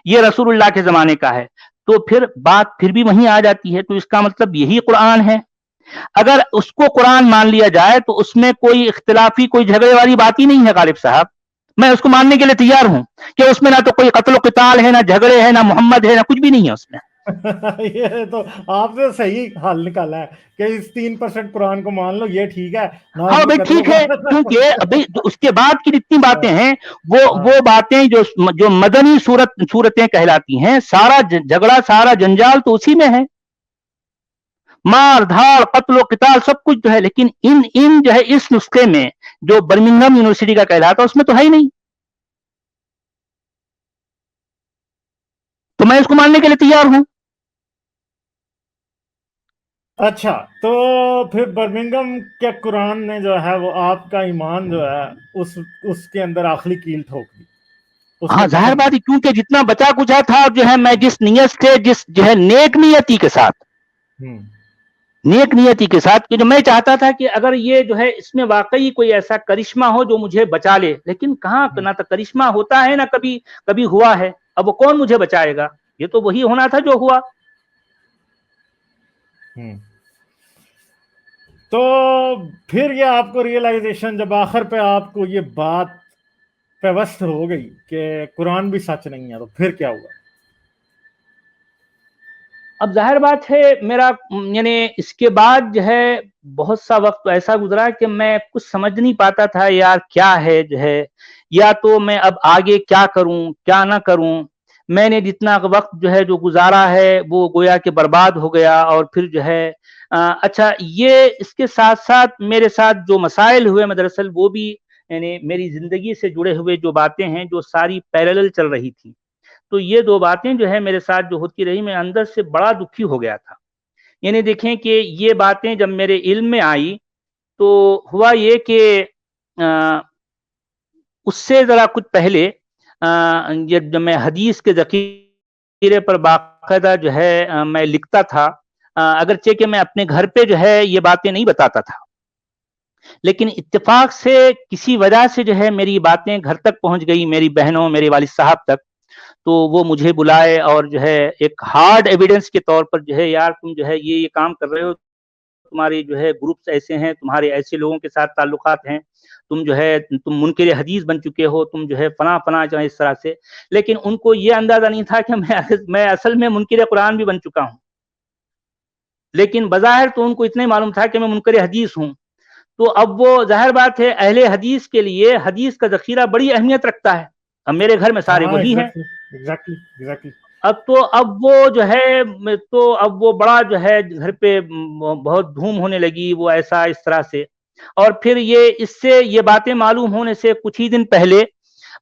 یہ رسول اللہ کے زمانے کا ہے, تو پھر بات پھر بھی وہیں آ جاتی ہے. تو اس کا مطلب یہی قرآن ہے. اگر اس کو قرآن مان لیا جائے تو اس میں کوئی اختلافی کوئی جھگڑے والی بات ہی نہیں ہے غالب صاحب. میں اس کو ماننے کے لیے تیار ہوں کہ اس میں نہ تو کوئی قتل و قتال ہے, نہ جھگڑے ہیں, نہ محمد ہے, نہ کچھ بھی نہیں ہے اس میں. یہ تو آپ نے صحیح حل نکالا ہے کہ اس 3% قرآن کو مان لو, یہ ٹھیک ہے. ہاں بھائی ٹھیک ہے, کیونکہ ابھی اس کے بعد کی جتنی باتیں ہیں وہ باتیں جو مدنی صورتیں کہلاتی ہیں, سارا جھگڑا سارا جنجال تو اسی میں ہے, مار دھاڑ قتل و قتال سب کچھ جو ہے. لیکن ان جو ہے اس نسخے میں جو برمنگھم یونیورسٹی کا کہلاتا اس میں تو ہے ہی نہیں. تو میں اس کو ماننے کے لیے تیار ہوں. اچھا, تو پھر برمنگھم کے قرآن نے جو ہے وہ آپ کا ایمان جو ہے اس کے اندر آخری کیل ٹھوک دی. ہاں ظاہر بات ہے, کیونکہ جتنا بچا کچھا تھا جو ہے میں جس نیت سے جس جو ہے نیک نیتی کے ساتھ کہ جو میں چاہتا تھا کہ اگر یہ جو ہے اس میں واقعی کوئی ایسا کرشمہ ہو جو مجھے بچا لے, لیکن کہاں نہ تو کرشمہ ہوتا ہے نہ کبھی ہوا ہے. اب وہ کون مجھے بچائے گا, یہ تو وہی ہونا تھا جو ہوا. تو پھر یہ آپ کو ریئلائزیشن جب آخر پہ آپ کو یہ بات پیوست ہو گئی کہ قرآن بھی سچ نہیں ہے, تو پھر کیا ہوا؟ اب ظاہر بات ہے میرا یعنی اس کے بعد جو ہے بہت سا وقت ایسا گزرا کہ میں کچھ سمجھ نہیں پاتا تھا یار کیا ہے جو ہے, یا تو میں اب آگے کیا کروں کیا نہ کروں. میں نے جتنا وقت جو ہے جو گزارا ہے وہ گویا کہ برباد ہو گیا. اور پھر جو ہے اچھا یہ اس کے ساتھ ساتھ میرے ساتھ جو مسائل ہوئے دراصل وہ بھی یعنی میری زندگی سے جڑے ہوئے جو باتیں ہیں جو ساری پیرالل چل رہی تھی. تو یہ دو باتیں جو ہے میرے ساتھ جو ہوتی رہی, میں اندر سے بڑا دکھی ہو گیا تھا. یعنی دیکھیں کہ یہ باتیں جب میرے علم میں آئی تو ہوا یہ کہ اس سے ذرا کچھ پہلے جب میں حدیث کے ذخیرے پر باقاعدہ جو ہے میں لکھتا تھا, اگرچہ کہ میں اپنے گھر پہ جو ہے یہ باتیں نہیں بتاتا تھا, لیکن اتفاق سے کسی وجہ سے جو ہے میری باتیں گھر تک پہنچ گئی, میری بہنوں میرے والد صاحب تک. تو وہ مجھے بلائے اور جو ہے ایک ہارڈ ایویڈنس کے طور پر جو ہے یار تم جو ہے یہ کام کر رہے ہو, تمہاری جو ہے گروپس ایسے ہیں, تمہارے ایسے لوگوں کے ساتھ تعلقات ہیں, تم منکر حدیث بن چکے ہو, تم جو ہے فلاں جو ہے اس طرح سے. لیکن ان کو یہ اندازہ نہیں تھا کہ میں اصل میں منکر قرآن بھی بن چکا ہوں. لیکن بظاہر تو ان کو اتنا ہی معلوم تھا کہ میں منکر حدیث ہوں. تو اب وہ ظاہر بات ہے اہل حدیث کے لیے حدیث کا ذخیرہ بڑی اہمیت رکھتا ہے. اب میرے گھر میں سارے وہی ہیں. اب وہ جو ہے تو اب وہ بڑا جو ہے گھر پہ بہت دھوم ہونے لگی, وہ ایسا اس طرح سے. اور پھر اس سے یہ باتیں معلوم ہونے سے کچھ ہی دن پہلے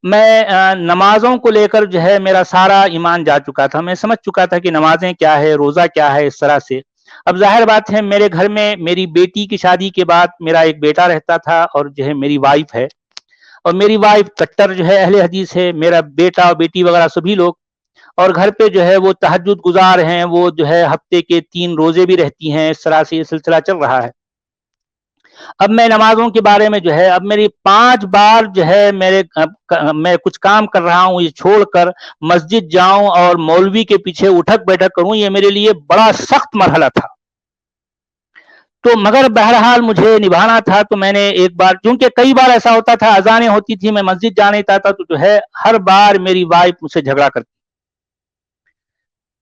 میں نمازوں کو لے کر جو ہے میرا سارا ایمان جا چکا تھا. میں سمجھ چکا تھا کہ نمازیں کیا ہے, روزہ کیا ہے, اس طرح سے. اب ظاہر بات ہے میرے گھر میں میری بیٹی کی شادی کے بعد میرا ایک بیٹا رہتا تھا اور جو ہے میری وائف ہے, اور میری وائف کٹر جو ہے اہل حدیث ہے, میرا بیٹا اور بیٹی وغیرہ سبھی لوگ, اور گھر پہ جو ہے وہ تہجد گزار ہیں, وہ جو ہے ہفتے کے 3 روزے بھی رہتی ہیں. اس طرح سے یہ سلسلہ چل رہا ہے. اب میں نمازوں کے بارے میں جو ہے اب میری 5 بار جو ہے میں کچھ کام کر رہا ہوں, یہ چھوڑ کر مسجد جاؤں اور مولوی کے پیچھے اٹھک بیٹھک کروں, یہ میرے لیے بڑا سخت مرحلہ تھا. تو مگر بہرحال مجھے نبھانا تھا. تو میں نے ایک بار, کیونکہ کئی بار ایسا ہوتا تھا اذانیں ہوتی تھی, میں مسجد جا نہیں پاتا, تو جو ہے ہر بار میری وائف مجھ سے جھگڑا کرتی.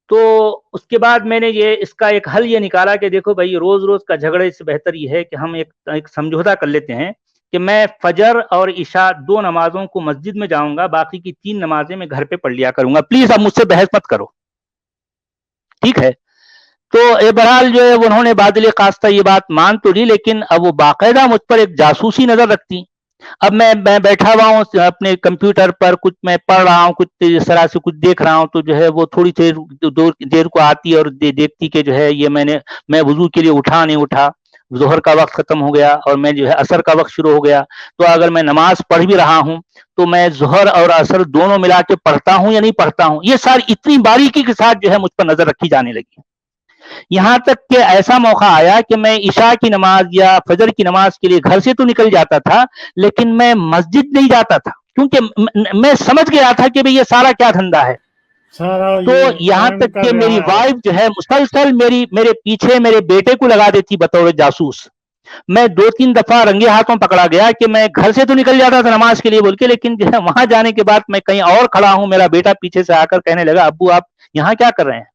تو اس کے بعد میں نے اس کا ایک حل یہ نکالا کہ دیکھو بھائی, روز روز کا جھگڑے سے بہتر یہ ہے کہ ہم ایک سمجھوتا کر لیتے ہیں کہ میں فجر اور عشاء 2 نمازوں کو مسجد میں جاؤں گا, باقی کی 3 نمازیں میں گھر پہ پڑھ لیا کروں گا. پلیز اب مجھ سے بحث مت کرو, ٹھیک ہے. تو بہرحال جو ہے انہوں نے بادل خواستہ یہ بات مان تو لی, لیکن اب وہ باقاعدہ مجھ پر ایک جاسوسی نظر رکھتی. اب میں بیٹھا ہوا ہوں اپنے کمپیوٹر پر, کچھ میں پڑھ رہا ہوں, کچھ اس طرح سے کچھ دیکھ رہا ہوں, تو جو ہے وہ تھوڑی دیر کو آتی اور دیکھتی کہ جو ہے یہ میں وضو کے لیے اٹھا نہیں اٹھا, ظہر کا وقت ختم ہو گیا اور میں جو ہے عصر کا وقت شروع ہو گیا. تو اگر میں نماز پڑھ بھی رہا ہوں تو میں ظہر اور عصر دونوں ملا کے پڑھتا ہوں یا نہیں پڑھتا ہوں, یہ ساری اتنی باریکی کے ساتھ جو ہے مجھ پر نظر رکھی جانے لگی. یہاں تک کہ ایسا موقع آیا کہ میں عشاء کی نماز یا فجر کی نماز کے لیے گھر سے تو نکل جاتا تھا, لیکن میں مسجد نہیں جاتا تھا, کیونکہ میں سمجھ گیا تھا کہ یہ سارا کیا دھندا ہے. تو یہاں تک کہ میری وائف جو ہے مسلسل میرے پیچھے میرے بیٹے کو لگا دیتی بطور جاسوس. میں 2-3 دفعہ رنگے ہاتھوں پکڑا گیا کہ میں گھر سے تو نکل جاتا تھا نماز کے لیے بول کے, لیکن جو ہے وہاں جانے کے بعد میں کہیں اور کھڑا ہوں, میرا بیٹا پیچھے سے آ کر کہنے لگا, ابو آپ یہاں کیا کر رہے ہیں؟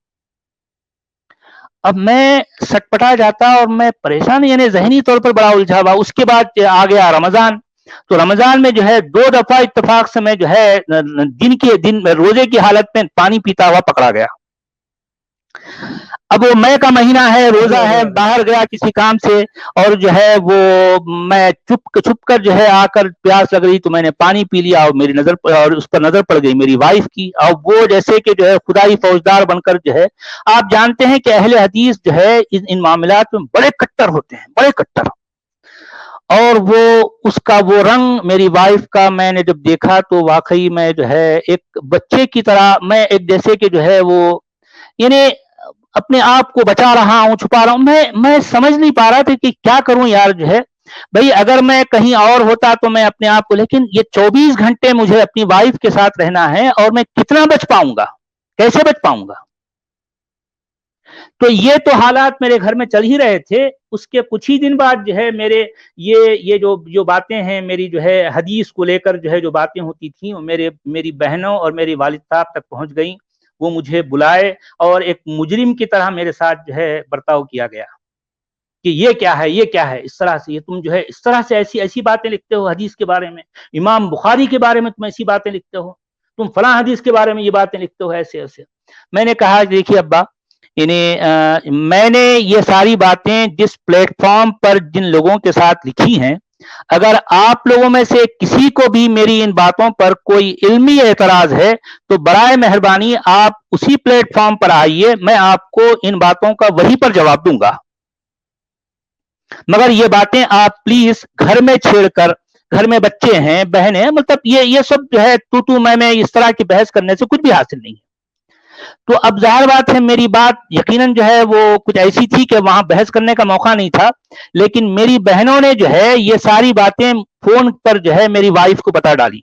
اب میں سٹپٹا جاتا اور میں پریشان, یعنی ذہنی طور پر بڑا الجھا ہوا. اس کے بعد آ گیا رمضان. تو رمضان میں جو ہے 2 دفعہ اتفاق سے میں جو ہے دن روزے کی حالت میں پانی پیتا ہوا پکڑا گیا. اب وہ مئی کا مہینہ ہے, روزہ ہے, باہر گیا کسی کام سے, اور جو ہے وہ میں چھپ کر جو ہے آ کر پیاس لگ رہی تو میں نے پانی پی لیا, اور میری نظر اور اس پر نظر پڑ گئی میری وائف کی. اور وہ جیسے کہ جو ہے خدائی فوجدار بن کر جو ہے, آپ جانتے ہیں کہ اہل حدیث جو ہے ان معاملات میں بڑے کٹر ہوتے ہیں, بڑے کٹر. اور وہ اس کا وہ رنگ میری وائف کا میں نے جب دیکھا تو واقعی میں جو ہے ایک بچے کی طرح, میں ایک جیسے کہ جو ہے وہ یعنی اپنے آپ کو بچا رہا ہوں, چھپا رہا ہوں. میں سمجھ نہیں پا رہا تھا کہ کیا کروں یار. جو ہے بھئی اگر میں کہیں اور ہوتا تو میں اپنے آپ کو, لیکن یہ 24 گھنٹے مجھے اپنی وائف کے ساتھ رہنا ہے, اور میں کتنا بچ پاؤں گا, کیسے بچ پاؤں گا؟ تو یہ تو حالات میرے گھر میں چل ہی رہے تھے. اس کے کچھ ہی دن بعد جو ہے میرے یہ جو باتیں ہیں میری جو ہے حدیث کو لے کر جو ہے جو باتیں ہوتی تھیں, میری بہنوں اور میری والد صاحب تک پہنچ گئیں. وہ مجھے بلائے اور ایک مجرم کی طرح میرے ساتھ جو ہے برتاؤ کیا گیا کہ یہ کیا ہے, یہ کیا ہے, اس طرح سے یہ تم جو ہے اس طرح سے ایسی باتیں لکھتے ہو حدیث کے بارے میں, امام بخاری کے بارے میں تم ایسی باتیں لکھتے ہو, تم فلاں حدیث کے بارے میں یہ باتیں لکھتے ہو, ایسے ایسے. میں نے کہا دیکھیے ابا, میں نے یہ ساری باتیں جس پلیٹ فارم پر جن لوگوں کے ساتھ لکھی ہیں, اگر آپ لوگوں میں سے کسی کو بھی میری ان باتوں پر کوئی علمی اعتراض ہے تو برائے مہربانی آپ اسی پلیٹ فارم پر آئیے, میں آپ کو ان باتوں کا وہیں پر جواب دوں گا. مگر یہ باتیں آپ پلیز گھر میں چھیڑ کر, گھر میں بچے ہیں, بہنیں, مطلب یہ سب جو ہے تو میں اس طرح کی بحث کرنے سے کچھ بھی حاصل نہیں ہے. تو اب ظاہر بات ہے میری بات یقیناً جو ہے وہ کچھ ایسی تھی کہ وہاں بحث کرنے کا موقع نہیں تھا, لیکن میری بہنوں نے جو ہے یہ ساری باتیں فون پر جو ہے میری وائف کو بتا ڈالی.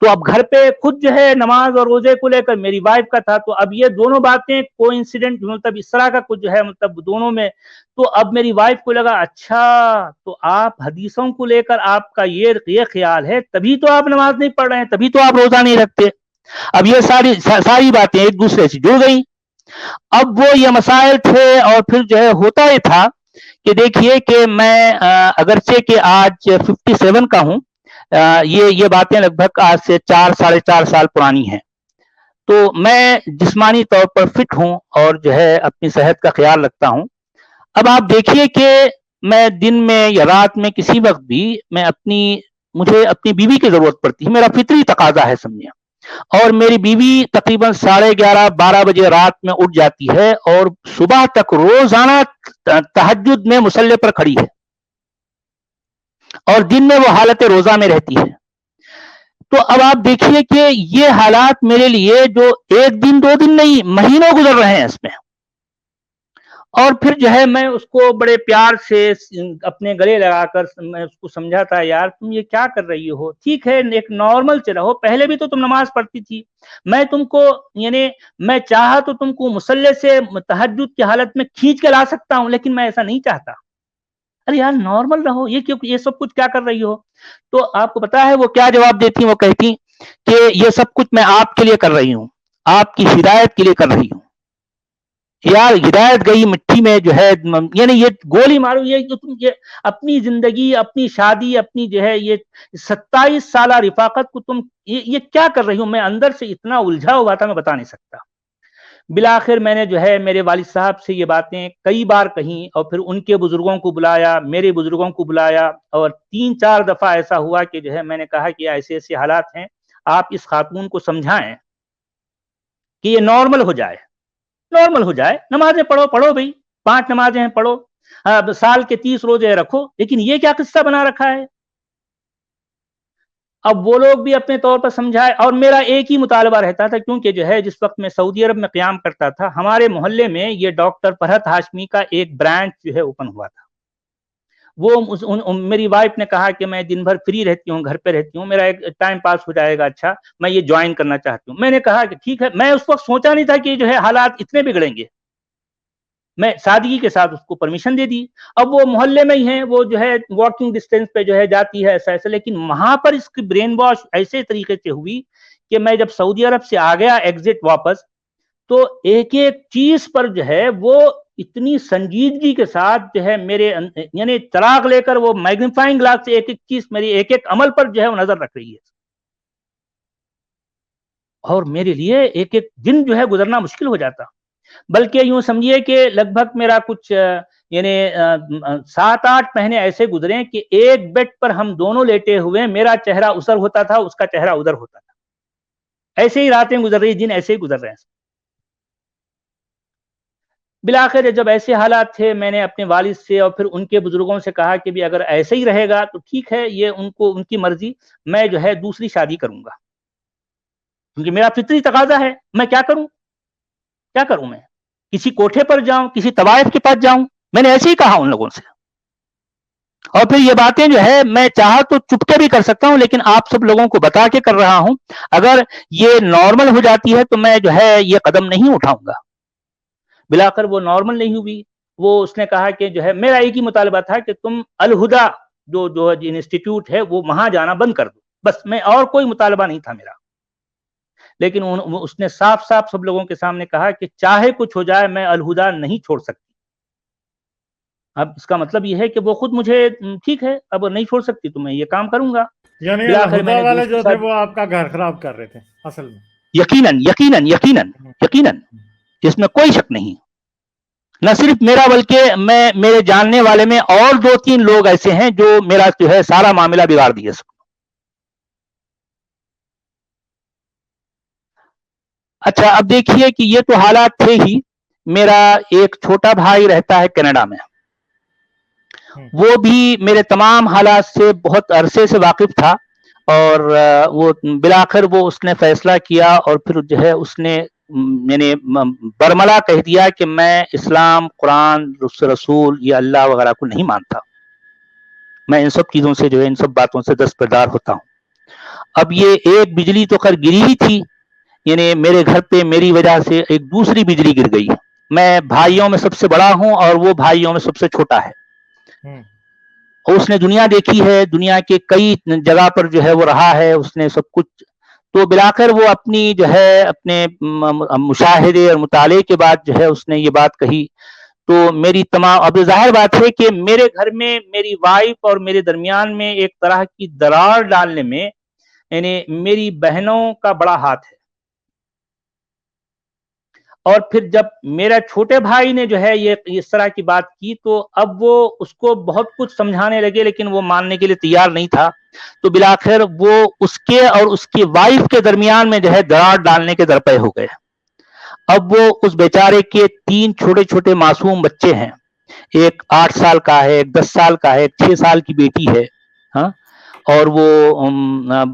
تو اب گھر پہ خود جو ہے نماز اور روزے کو لے کر میری وائف کا تھا, تو اب یہ دونوں باتیں کوئنسیڈنٹ مطلب اس طرح کا کچھ جو ہے مطلب دونوں میں. تو اب میری وائف کو لگا اچھا تو آپ حدیثوں کو لے کر آپ کا یہ خیال ہے, تبھی تو آپ نماز نہیں پڑھ رہے ہیں, تبھی تو آپ روزہ نہیں رکھتے. اب یہ ساری باتیں ایک دوسرے سے جڑ گئیں. اب وہ یہ مسائل تھے, اور پھر جو ہے ہوتا یہ تھا کہ دیکھیے کہ میں اگرچہ کہ آج 57 کا ہوں, یہ باتیں لگ بھگ آج سے 4-4.5 سال پرانی ہیں, تو میں جسمانی طور پر فٹ ہوں اور جو ہے اپنی صحت کا خیال رکھتا ہوں. اب آپ دیکھیے کہ میں دن میں یا رات میں کسی وقت بھی مجھے اپنی بیوی کی ضرورت پڑتی ہے، میرا فطری تقاضا ہے سمجھیں، اور میری بیوی تقریباً 11:30-12 بجے رات میں اٹھ جاتی ہے اور صبح تک روزانہ تہجد میں مصلی پر کھڑی ہے، اور دن میں وہ حالت روزہ میں رہتی ہے. تو اب آپ دیکھیے کہ یہ حالات میرے لیے جو ایک دن 2 دن نہیں، مہینوں گزر رہے ہیں اس میں. اور پھر جو ہے میں اس کو بڑے پیار سے اپنے گلے لگا کر میں اس کو سمجھاتا، یار تم یہ کیا کر رہی ہو، ٹھیک ہے ایک نارمل سے رہو، پہلے بھی تو تم نماز پڑھتی تھی، میں تم کو یعنی میں چاہا تو تم کو مصلی سے تہجد کی حالت میں کھینچ کے لا سکتا ہوں، لیکن میں ایسا نہیں چاہتا. ارے یار نارمل رہو، یہ سب کچھ کیا کر رہی ہو؟ تو آپ کو پتا ہے وہ کیا جواب دیتی، وہ کہتی کہ یہ سب کچھ میں آپ کے لیے کر رہی ہوں، آپ کی ہدایت کے لیے کر رہی ہوں. یار ہدایت گئی مٹی میں جو ہے، یعنی یہ گولی مارو، یہ اپنی زندگی، اپنی شادی، اپنی جو ہے یہ 27 سالہ رفاقت کو تم یہ کیا کر رہی ہوں؟ میں اندر سے اتنا الجھا ہوا تھا میں بتا نہیں سکتا. بالآخر میں نے جو ہے میرے والد صاحب سے یہ باتیں کئی بار کہیں، اور پھر ان کے بزرگوں کو بلایا، میرے بزرگوں کو بلایا، اور 3-4 دفعہ ایسا ہوا کہ جو ہے میں نے کہا کہ ایسے ایسے حالات ہیں، آپ اس خاتون کو سمجھائیں کہ یہ نارمل ہو جائے، نارمل ہو جائے. نمازیں پڑھو بھائی، 5 نمازیں ہیں پڑھو، سال کے 30 روزے رکھو، لیکن یہ کیا قصہ بنا رکھا ہے؟ اب وہ لوگ بھی اپنے طور پر سمجھائے، اور میرا ایک ہی مطالبہ رہتا تھا، کیونکہ جو ہے جس وقت میں سعودی عرب میں قیام کرتا تھا، ہمارے محلے میں یہ ڈاکٹر فرحت ہاشمی کا ایک برانچ جو ہے اوپن ہوا تھا. وہ میری وائف نے کہا کہ میں دن بھر فری رہتی ہوں، گھر پہ رہتی ہوں، میرا ایک ٹائم پاس ہو جائے گا، اچھا میں یہ جوائن کرنا چاہتی ہوں. میں نے کہا کہ ٹھیک ہے. میں اس وقت سوچا نہیں تھا کہ جو ہے حالات اتنے بگڑیں گے. میں سادگی کے ساتھ اس کو پرمیشن دے دی. اب وہ محلے میں ہی ہیں، وہ جو ہے واکنگ ڈسٹینس پہ جو ہے جاتی ہے ایسا ایسا، لیکن وہاں پر اس کی برین واش ایسے طریقے سے ہوئی کہ میں جب سعودی عرب سے آ گیا ایگزٹ واپس، تو ایک ایک چیز پر جو ہے وہ اتنی سنجیدگی کے ساتھ جو ہے میرے یعنی چراغ لے کر وہ میگنیفائنگ گلاس سے ایک ایک چیز میری ایک ایک عمل پر جو ہے وہ نظر رکھ رہی ہے، اور میرے لیے ایک ایک دن جو ہے گزرنا مشکل ہو جاتا. بلکہ یوں سمجھیے کہ لگ بھگ میرا کچھ یعنی 7-8 مہینے ایسے گزرے کہ ایک بیڈ پر ہم دونوں لیٹے ہوئے، میرا چہرہ ادھر ہوتا تھا، اس کا چہرہ ادھر ہوتا تھا. ایسے ہی راتیں گزر رہی، دن ایسے ہی گزر رہے ہیں. بالآخر جب ایسے حالات تھے، میں نے اپنے والد سے اور پھر ان کے بزرگوں سے کہا کہ بھی اگر ایسے ہی رہے گا تو ٹھیک ہے، یہ ان کی مرضی، میں جو ہے دوسری شادی کروں گا، کیونکہ میرا فطری تقاضا ہے. میں کیا کروں میں کسی کوٹھے پر جاؤں، کسی طوائف کے پاس جاؤں؟ میں نے ایسے ہی کہا ان لوگوں سے. اور پھر یہ باتیں جو ہے میں چاہا تو چپ کے بھی کر سکتا ہوں، لیکن آپ سب لوگوں کو بتا کے کر رہا ہوں. اگر یہ نارمل ہو جاتی ہے تو میں جو ہے یہ قدم نہیں اٹھاؤں گا. بالآخر وہ نارمل نہیں ہوئی. اس نے کہا کہ جو ہے میرا ایک ہی مطالبہ تھا کہ تم الہدا جو انسٹیٹیوٹ ہے وہ وہاں جانا بند کر دو، بس. میں اور کوئی مطالبہ نہیں تھا میرا. لیکن اس نے صاف صاف سب لوگوں کے سامنے کہا کہ چاہے کچھ ہو جائے میں الہدا نہیں چھوڑ سکتی. اب اس کا مطلب یہ ہے کہ وہ خود مجھے ٹھیک ہے اب نہیں چھوڑ سکتی تو میں یہ کام کروں گا. یعنی الہدا والے جو تھے وہ آپ کا گھر خراب کر رہے تھے اصل میں. یقیناً اس میں کوئی شک نہیں. نہ صرف میرا بلکہ میرے جاننے والے میں اور 2-3 لوگ ایسے ہیں جو میرا جو ہے سارا معاملہ بگاڑ دیا. اچھا اب دیکھیے کہ یہ تو حالات تھے ہی. میرا ایک چھوٹا بھائی رہتا ہے کینیڈا میں، وہ بھی میرے تمام حالات سے بہت عرصے سے واقف تھا، اور وہ بالآخر اس نے فیصلہ کیا، اور پھر جو ہے اس نے یعنی برملا کہہ دیا کہ میں اسلام، قرآن، رسول یا اللہ وغیرہ کو نہیں مانتا. میں ان سب چیزوں سے جو ہے ان سب باتوں سے دستبردار ہوتا ہوں. اب یہ ایک بجلی تو خیر گری ہی تھی، یعنی میرے گھر پہ میری وجہ سے ایک دوسری بجلی گر گئی. میں بھائیوں میں سب سے بڑا ہوں اور وہ بھائیوں میں سب سے چھوٹا ہے. اس نے دنیا دیکھی ہے، دنیا کے کئی جگہ پر جو ہے وہ رہا ہے، اس نے سب کچھ. تو بالآخر وہ اپنی جو ہے اپنے مشاہدے اور مطالعے کے بعد جو ہے اس نے یہ بات کہی. تو میری تمام اب ظاہر بات ہے کہ میرے گھر میں میری وائف اور میرے درمیان میں ایک طرح کی درار ڈالنے میں یعنی میری بہنوں کا بڑا ہاتھ ہے. اور پھر جب میرا چھوٹے بھائی نے جو ہے یہ اس طرح کی بات کی تو اب وہ اس کو بہت کچھ سمجھانے لگے لیکن وہ ماننے کے لیے تیار نہیں تھا. تو بالآخر وہ اس کے اور اس کی وائف کے درمیان میں جو ہے دراڑ ڈالنے کے درپے ہو گئے. اب وہ اس بیچارے کے 3 چھوٹے چھوٹے معصوم بچے ہیں, ایک 8 سال کا ہے, ایک 10 سال کا ہے, ایک 6 سال کی بیٹی ہے. ہاں, اور وہ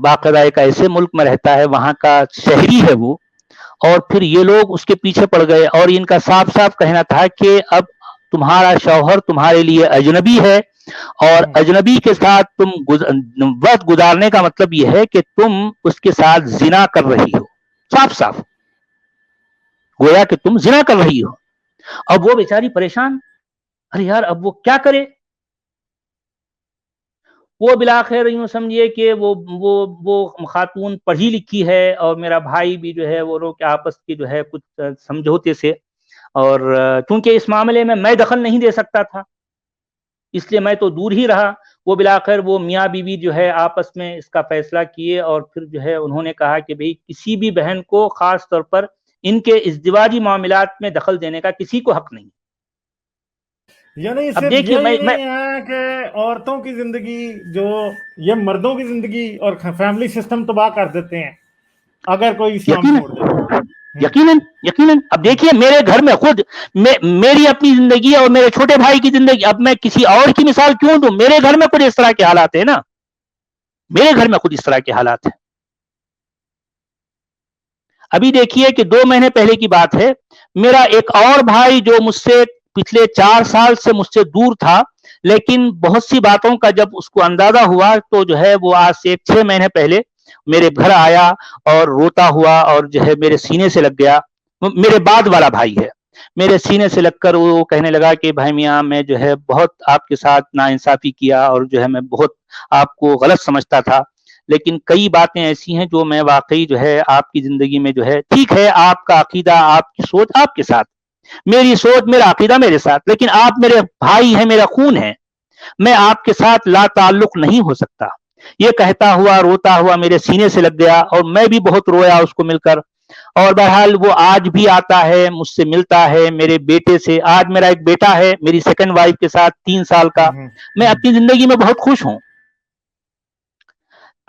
باقاعدہ ایک ایسے ملک میں رہتا ہے, وہاں کا شہری ہے وہ, اور پھر یہ لوگ اس کے پیچھے پڑ گئے اور ان کا صاف صاف کہنا تھا کہ اب تمہارا شوہر تمہارے لیے اجنبی ہے اور اجنبی کے ساتھ تم وقت گزارنے کا مطلب یہ ہے کہ تم اس کے ساتھ زنا کر رہی ہو. صاف صاف گویا کہ تم زنا کر رہی ہو. اب وہ بیچاری پریشان, ارے یار اب وہ کیا کرے. وہ بلاخر یوں سمجھیے کہ وہ خاتون پڑھی لکھی ہے اور میرا بھائی بھی جو ہے وہ لوگ آپس کی جو ہے کچھ سمجھوتے سے, اور چونکہ اس معاملے میں دخل نہیں دے سکتا تھا اس لیے میں تو دور ہی رہا. وہ بلاخر وہ میاں بیوی جو ہے آپس میں اس کا فیصلہ کیے اور پھر جو ہے انہوں نے کہا کہ بھئی کسی بھی بہن کو خاص طور پر ان کے ازدواجی معاملات میں دخل دینے کا کسی کو حق نہیں. یعنی صرف یہی نہیں ہے کہ عورتوں کی زندگی جو یہ مردوں کی زندگی اور فیملی سسٹم تباہ کر دیتے ہیں اگر کوئی اسلام چھوڑ دے. یقیناً اب دیکھیے میرے گھر میں خود میری اپنی زندگی اور میرے چھوٹے بھائی کی زندگی, اب میں کسی اور کی مثال کیوں دوں. میرے گھر میں خود اس طرح کے حالات ہیں نا, میرے گھر میں خود اس طرح کے حالات ہیں. ابھی دیکھیے کہ 2 مہینے پہلے کی بات ہے, میرا ایک اور بھائی جو مجھ سے پچھلے 4 سال سے مجھ سے دور تھا لیکن بہت سی باتوں کا جب اس کو اندازہ ہوا تو جو ہے وہ آج سے 6 مہینے پہلے میرے گھر آیا اور روتا ہوا اور جو ہے میرے سینے سے لگ گیا. میرے بعد والا بھائی ہے, میرے سینے سے لگ کر وہ کہنے لگا کہ بھائی میاں میں جو ہے بہت آپ کے ساتھ ناانصافی کیا اور جو ہے میں بہت آپ کو غلط سمجھتا تھا, لیکن کئی باتیں ایسی ہیں جو میں واقعی جو ہے آپ کی زندگی میں جو ہے, ٹھیک ہے آپ کا عقیدہ آپ کی سوچ آپ کے ساتھ, میری سوچ میرا عقیدہ میرے ساتھ, لیکن آپ میرے بھائی ہیں, میرا خون ہے, میں آپ کے ساتھ لا تعلق نہیں ہو سکتا. یہ کہتا ہوا روتا ہوا میرے سینے سے لگ گیا اور میں بھی بہت رویا اس کو مل کر. اور بہرحال وہ آج بھی آتا ہے مجھ سے ملتا ہے میرے بیٹے سے. آج میرا ایک بیٹا ہے میری سیکنڈ وائف کے ساتھ 3 سال کا. میں اپنی زندگی میں بہت خوش ہوں.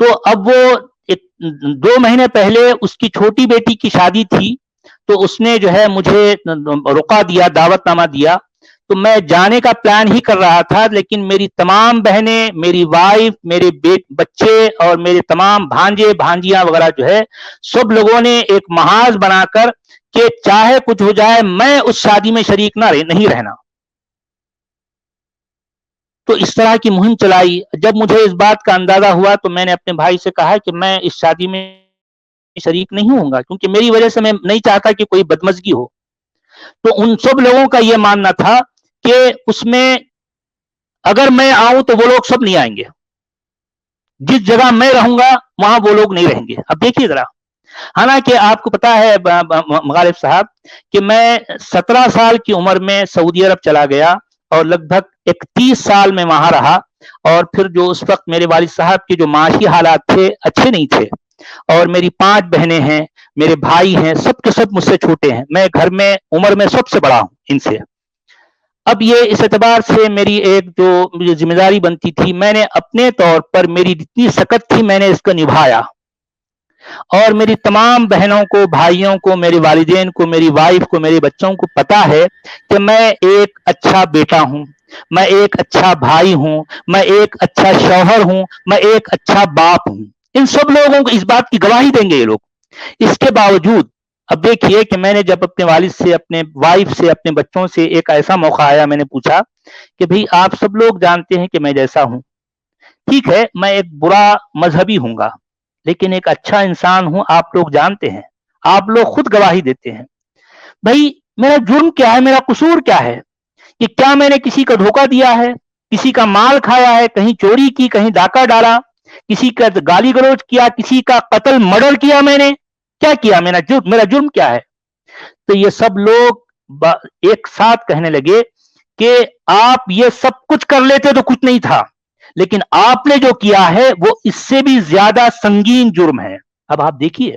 تو اب وہ 2 مہینے پہلے اس کی چھوٹی بیٹی کی شادی تھی تو اس نے جو ہے مجھے رقعہ دیا, دعوت نامہ دیا, تو میں جانے کا پلان ہی کر رہا تھا لیکن میری تمام بہنیں, میری وائف, میرے بچے اور میرے تمام بھانجے بھانجیاں وغیرہ جو ہے سب لوگوں نے ایک محاذ بنا کر کہ چاہے کچھ ہو جائے میں اس شادی میں شریک نہیں رہنا. تو اس طرح کی مہم چلائی. جب مجھے اس بات کا اندازہ ہوا تو میں نے اپنے بھائی سے کہا کہ میں اس شادی میں شریک نہیں ہوں گا کیونکہ میری وجہ سے میں نہیں چاہتا کہ کوئی بدمزگی ہو. تو ان سب لوگوں کا یہ ماننا تھا کہ اس میں اگر میں آؤں تو وہ لوگ سب نہیں آئیں گے, جس جگہ میں رہوں گا وہاں وہ لوگ نہیں رہیں گے. اب دیکھیے ذرا, حالانکہ آپ کو پتا ہے غالب صاحب کہ میں 17 سال کی عمر میں سعودی عرب چلا گیا اور لگ بھگ 31 سال میں وہاں رہا, اور پھر جو اس وقت میرے والد صاحب کے جو معاشی حالات تھے اچھے نہیں تھے, اور میری 5 بہنیں ہیں, میرے بھائی ہیں, سب کے سب مجھ سے چھوٹے ہیں, میں گھر میں عمر میں سب سے بڑا ہوں ان سے. اب یہ اس اعتبار سے میری ایک جو ذمہ داری بنتی تھی میں نے اپنے طور پر, میری جتنی سکت تھی میں نے اس کو نبھایا, اور میری تمام بہنوں کو, بھائیوں کو, میرے والدین کو, میری وائف کو, میرے بچوں کو پتا ہے کہ میں ایک اچھا بیٹا ہوں, میں ایک اچھا بھائی ہوں, میں ایک اچھا شوہر ہوں, میں ایک اچھا باپ ہوں. ان سب لوگوں کو اس بات کی گواہی دیں گے یہ لوگ. اس کے باوجود اب دیکھیے کہ میں نے جب اپنے والد سے, اپنے وائف سے, اپنے بچوں سے ایک ایسا موقع آیا, میں نے پوچھا کہ بھئی آپ سب لوگ جانتے ہیں کہ میں جیسا ہوں, ٹھیک ہے میں ایک برا مذہبی ہوں گا لیکن ایک اچھا انسان ہوں, آپ لوگ جانتے ہیں, آپ لوگ خود گواہی دیتے ہیں. بھئی میرا جرم کیا ہے, میرا قصور کیا ہے, کہ کیا میں نے کسی کا دھوکہ دیا ہے, کسی کا مال کھایا ہے, کہیں چوری کی, کہیں ڈاکہ ڈالا, کسی کا گالی گلوچ کیا, کسی کا قتل مرڈر کیا, میں نے کیا کیا, میرا جرم کیا ہے؟ تو یہ سب لوگ ایک ساتھ کہنے لگے کہ آپ یہ سب کچھ کر لیتے تو کچھ نہیں تھا, لیکن آپ نے جو کیا ہے وہ اس سے بھی زیادہ سنگین جرم ہے. اب آپ دیکھیے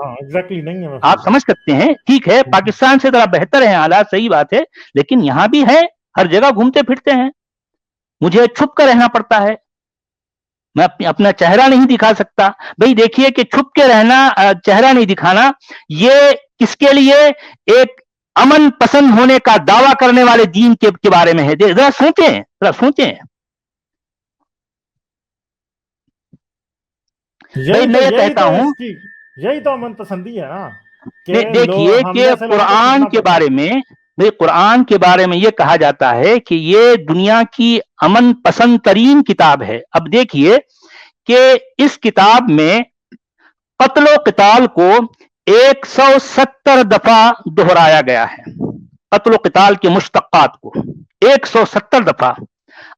ہاں ایگزیکٹلی نہیں ہے. آپ سمجھ سکتے ہیں. ٹھیک ہے پاکستان سے ذرا بہتر ہیں حالات, صحیح بات ہے, لیکن یہاں بھی ہے, ہر جگہ گھومتے پھرتے ہیں. مجھے چھپ کر رہنا پڑتا ہے, میں اپنا چہرہ نہیں دکھا سکتا. بھئی دیکھیے کہ چھپ کے رہنا, چہرہ نہیں دکھانا, یہ کس کے لیے؟ ایک امن پسند ہونے کا دعویٰ کرنے والے دین کے بارے میں ہے. ذرا سوچیں, ذرا سوچیں. بھئی میں یہ کہتا ہوں, یہی تو امن پسندی ہے نا, کہ دیکھیے کہ قرآن کے بارے میں, قرآن کے بارے میں یہ کہا جاتا ہے کہ یہ دنیا کی امن پسند ترین کتاب ہے. اب دیکھیے کہ اس کتاب میں قتل و قتال کو 170 دفعہ دہرایا گیا ہے. قتل و قتال کے مشتقات کو 170 دفعہ.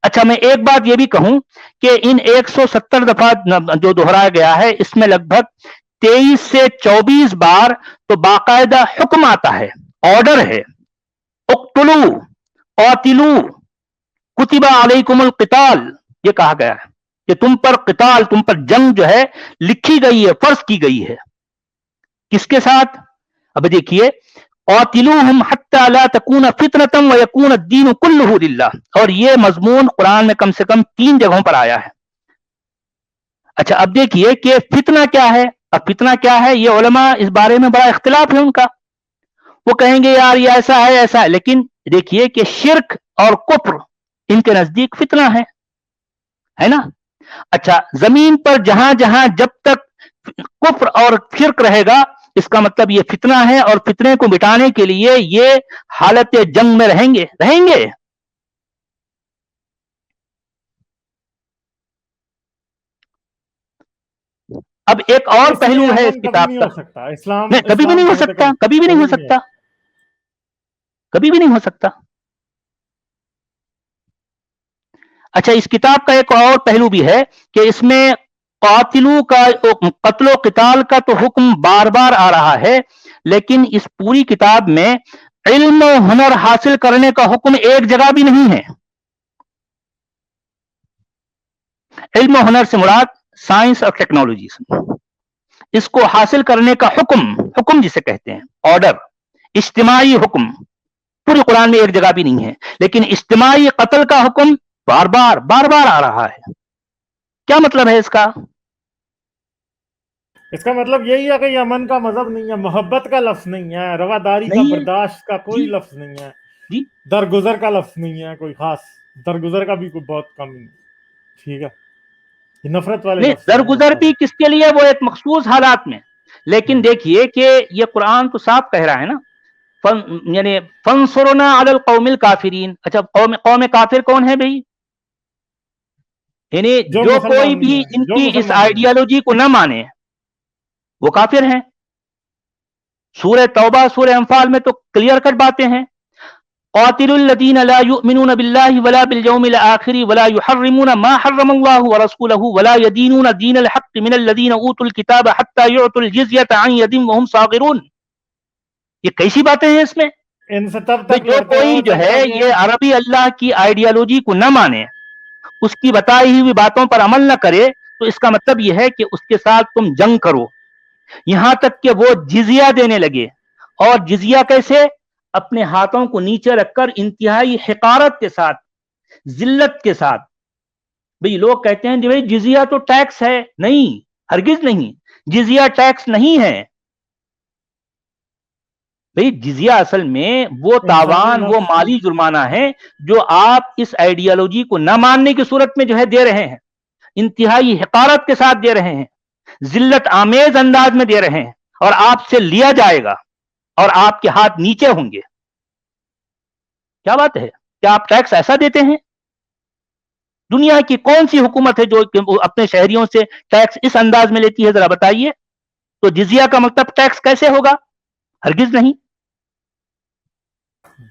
اچھا میں ایک بات یہ بھی کہوں کہ ان 170 دفعہ جو دہرایا گیا ہے, اس میں لگ بھگ 23 سے 24 بار تو باقاعدہ حکم آتا ہے, آرڈر ہے. اقتلوا قاتلوا کتب علیکم القتال, یہ کہا گیا ہے کہ تم پر قتال, تم پر جنگ جو ہے لکھی گئی ہے, فرض کی گئی ہے. کس کے ساتھ؟ اب دیکھیے, قاتلوہم حتی لا تکون فتنۃ ویکون الدین کلہ للہ, اور یہ مضمون قرآن میں کم سے کم 3 جگہوں پر آیا ہے. اچھا اب دیکھیے کہ فتنہ کیا ہے. اب فتنہ کیا ہے, یہ علماء اس بارے میں بڑا اختلاف ہے ان کا. وہ کہیں گے یار یہ ایسا ہے ایسا ہے, لیکن دیکھیے کہ شرک اور کفر ان کے نزدیک فتنہ ہے نا. اچھا زمین پر جہاں جہاں جب تک کفر اور شرک رہے گا, اس کا مطلب یہ فتنہ ہے, اور فتنے کو مٹانے کے لیے یہ حالت جنگ میں رہیں گے. اب ایک اور پہلو ہے اس کتاب کا, کبھی بھی نہیں ہو سکتا, کبھی بھی نہیں ہو سکتا, کبھی بھی نہیں ہو سکتا. اچھا اس کتاب کا ایک اور پہلو بھی ہے کہ اس میں قاتلو کا, قتل و قتال کا تو حکم بار بار آ رہا ہے, لیکن اس پوری کتاب میں علم و ہنر حاصل کرنے کا حکم ایک جگہ بھی نہیں ہے. علم و ہنر سے مراد سائنس اور ٹیکنالوجی, اس کو حاصل کرنے کا حکم جسے کہتے ہیں, آرڈر, اجتماعی حکم, پوری قرآن میں ایک جگہ بھی نہیں ہے. لیکن اجتماعی قتل کا حکم بار بار آ رہا ہے. کیا مطلب ہے اس کا؟ اس کا مطلب یہی ہے کہ یہ امن کا مذہب نہیں ہے, محبت کا لفظ نہیں ہے, رواداری کا, برداشت کا کوئی لفظ نہیں ہے, درگزر کا لفظ نہیں ہے کوئی خاص, درگزر کا بھی کوئی بہت کم نہیں. ٹھیک ہے, یہ نفرت والے لفظ ہیں. درگزر بھی کس کے لیے؟ وہ ایک مخصوص حالات میں. لیکن دیکھیے کہ یہ قرآن تو صاف کہہ رہا ہے نا, یعنی فانصرنا علی القوم الکافرین. اچھا قوم کافر کون ہے بھئی؟ یعنی جو کوئی بھی ان کی اس آئیڈیالوجی کو نہ مانے وہ کافر ہیں. سورہ توبہ, سورہ انفال میں تو کلیئر کٹ باتیں ہیں. قاتلوا الذین لا یؤمنون باللہ ولا بالیوم الآخر ولا یحرمون ما حرم اللہ ورسولہ ولا یدینون دین الحق من الذین اوتوا الکتاب حتی یعطوا الجزیۃ عن ید وہم صاغرون. یہ کیسی باتیں ہیں اس میں؟ جو کوئی جو ہے یہ عربی اللہ کی آئیڈیالوجی کو نہ مانے, اس کی بتائی ہوئی باتوں پر عمل نہ کرے, تو اس کا مطلب یہ ہے کہ اس کے ساتھ تم جنگ کرو. یہاں تک کہ وہ جزیہ دینے لگے. اور جزیہ کیسے؟ اپنے ہاتھوں کو نیچے رکھ کر انتہائی حقارت کے ساتھ, ذلت کے ساتھ. بھئی لوگ کہتے ہیں بھئی جزیہ تو ٹیکس ہے. نہیں, ہرگز نہیں, جزیہ ٹیکس نہیں ہے. بھئی جزیہ اصل میں وہ تاوان, وہ مالی جرمانہ ہے جو آپ اس آئیڈیالوجی کو نہ ماننے کی صورت میں جو ہے دے رہے ہیں, انتہائی حقارت کے ساتھ دے رہے ہیں, ذلت آمیز انداز میں دے رہے ہیں, اور آپ سے لیا جائے گا اور آپ کے ہاتھ نیچے ہوں گے. کیا بات ہے؟ کیا آپ ٹیکس ایسا دیتے ہیں؟ دنیا کی کون سی حکومت ہے جو اپنے شہریوں سے ٹیکس اس انداز میں لیتی ہے؟ ذرا بتائیے. تو جزیہ کا مطلب ٹیکس کیسے ہوگا؟ ہرگز نہیں.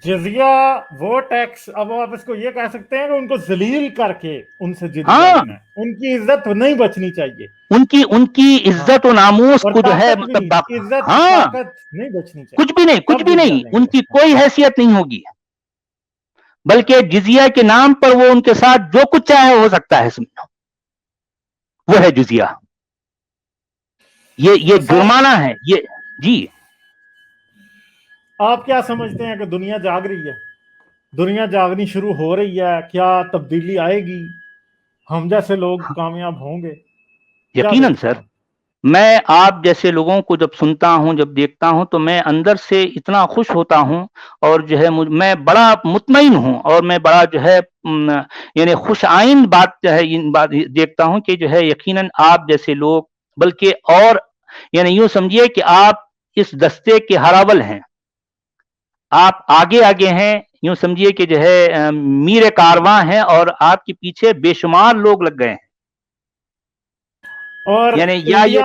جزیہ وہ ٹیکس, اب آپ اس کو یہ کہہ سکتے ہیں کہ ان کو ذلیل کر کے ان سے جزیہ لینا ہے. ان کی عزت نہیں بچنی چاہیے, ان کی عزت و ناموس کو جو ہے مطلب نہیں بچنی چاہیے, کچھ بھی نہیں, ان کی کوئی حیثیت نہیں ہوگی. بلکہ جزیہ کے نام پر وہ ان کے ساتھ جو کچھ چاہے ہو سکتا ہے, سمجھو وہ ہے جزیہ. یہ جرمانہ ہے یہ. جی آپ کیا سمجھتے ہیں کہ دنیا جاگ رہی ہے؟ دنیا جاگنی شروع ہو رہی ہے؟ کیا تبدیلی آئے گی؟ ہم جیسے لوگ کامیاب ہوں گے؟ یقیناً سر. میں آپ جیسے لوگوں کو جب سنتا ہوں، جب دیکھتا ہوں، تو میں اندر سے اتنا خوش ہوتا ہوں، اور جو ہے میں بڑا مطمئن ہوں، اور میں بڑا جو ہے یعنی خوش آئند بات جو ہے دیکھتا ہوں کہ جو ہے یقیناً آپ جیسے لوگ، بلکہ اور یعنی یوں سمجھیے کہ آپ اس دستے کے ہراول ہیں، آپ آگے آگے ہیں، یوں سمجھیے کہ جو ہے میر کارواں ہیں، اور آپ کے پیچھے بے شمار لوگ لگ گئے ہیں. اور یعنی یا یہ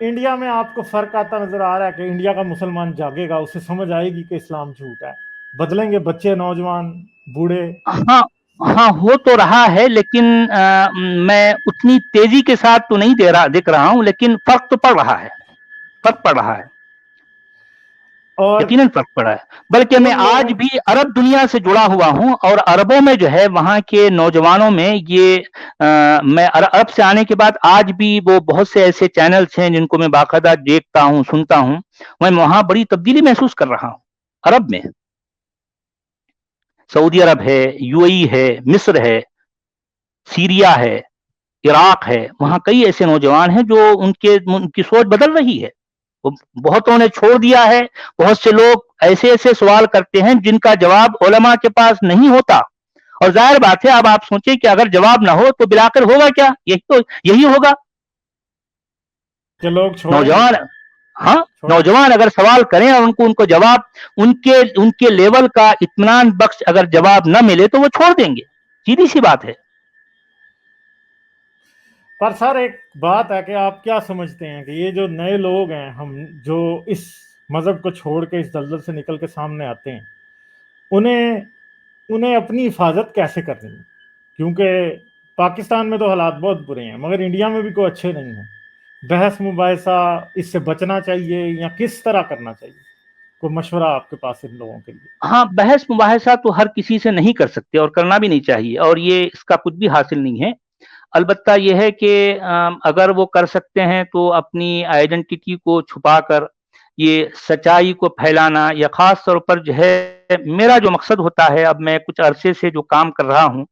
انڈیا میں آپ کو فرق آتا نظر آ رہا ہے کہ انڈیا کا مسلمان جاگے گا، اسے سمجھ آئے گی کہ اسلام جھوٹ ہے، بدلیں گے بچے، نوجوان، بوڑھے؟ ہاں ہاں ہو تو رہا ہے، لیکن میں اتنی تیزی کے ساتھ تو نہیں دیکھ رہا ہوں، لیکن فرق تو پڑ رہا ہے، فرق پڑ رہا ہے، اور یقیناً فرق پڑا ہے. بلکہ میں ان لوگوں آج بھی عرب دنیا سے جڑا ہوا ہوں، اور عربوں میں جو ہے وہاں کے نوجوانوں میں میں عرب سے آنے کے بعد آج بھی وہ بہت سے ایسے چینلز ہیں جن کو میں باقاعدہ دیکھتا ہوں، سنتا ہوں، میں وہاں بڑی تبدیلی محسوس کر رہا ہوں. عرب میں سعودی عرب ہے، یو اے ای ہے، مصر ہے، سیریا ہے، عراق ہے، وہاں کئی ایسے نوجوان ہیں جو ان کی سوچ بدل رہی ہے. بہتوں نے چھوڑ دیا ہے. بہت سے لوگ ایسے ایسے سوال کرتے ہیں جن کا جواب علماء کے پاس نہیں ہوتا، اور ظاہر بات ہے اب آپ سوچیں کہ اگر جواب نہ ہو تو بلا کر ہوگا کیا؟ یہی ہوگا کہ لوگ چھوڑیں گے. نوجوان. ہاں نوجوان اگر سوال کریں اور ان کو جواب ان کے لیول کا اطمینان بخش اگر جواب نہ ملے تو وہ چھوڑ دیں گے، سیدھی سی بات ہے. پر سر ایک بات ہے کہ آپ کیا سمجھتے ہیں کہ یہ جو نئے لوگ ہیں، ہم جو اس مذہب کو چھوڑ کے اس دلدل سے نکل کے سامنے آتے ہیں، انہیں اپنی حفاظت کیسے کرنی ہے؟ کیونکہ پاکستان میں تو حالات بہت برے ہیں، مگر انڈیا میں بھی کوئی اچھے نہیں ہیں. بحث مباحثہ اس سے بچنا چاہیے یا کس طرح کرنا چاہیے؟ کوئی مشورہ آپ کے پاس ان لوگوں کے لیے؟ ہاں، بحث مباحثہ تو ہر کسی سے نہیں کر سکتے، اور کرنا بھی نہیں چاہیے، اور یہ اس کا کچھ بھی حاصل نہیں ہے. البتہ یہ ہے کہ اگر وہ کر سکتے ہیں تو اپنی آئیڈینٹی کو چھپا کر یہ سچائی کو پھیلانا، یا خاص طور پر جو ہے میرا جو مقصد ہوتا ہے، اب میں کچھ عرصے سے جو کام کر رہا ہوں،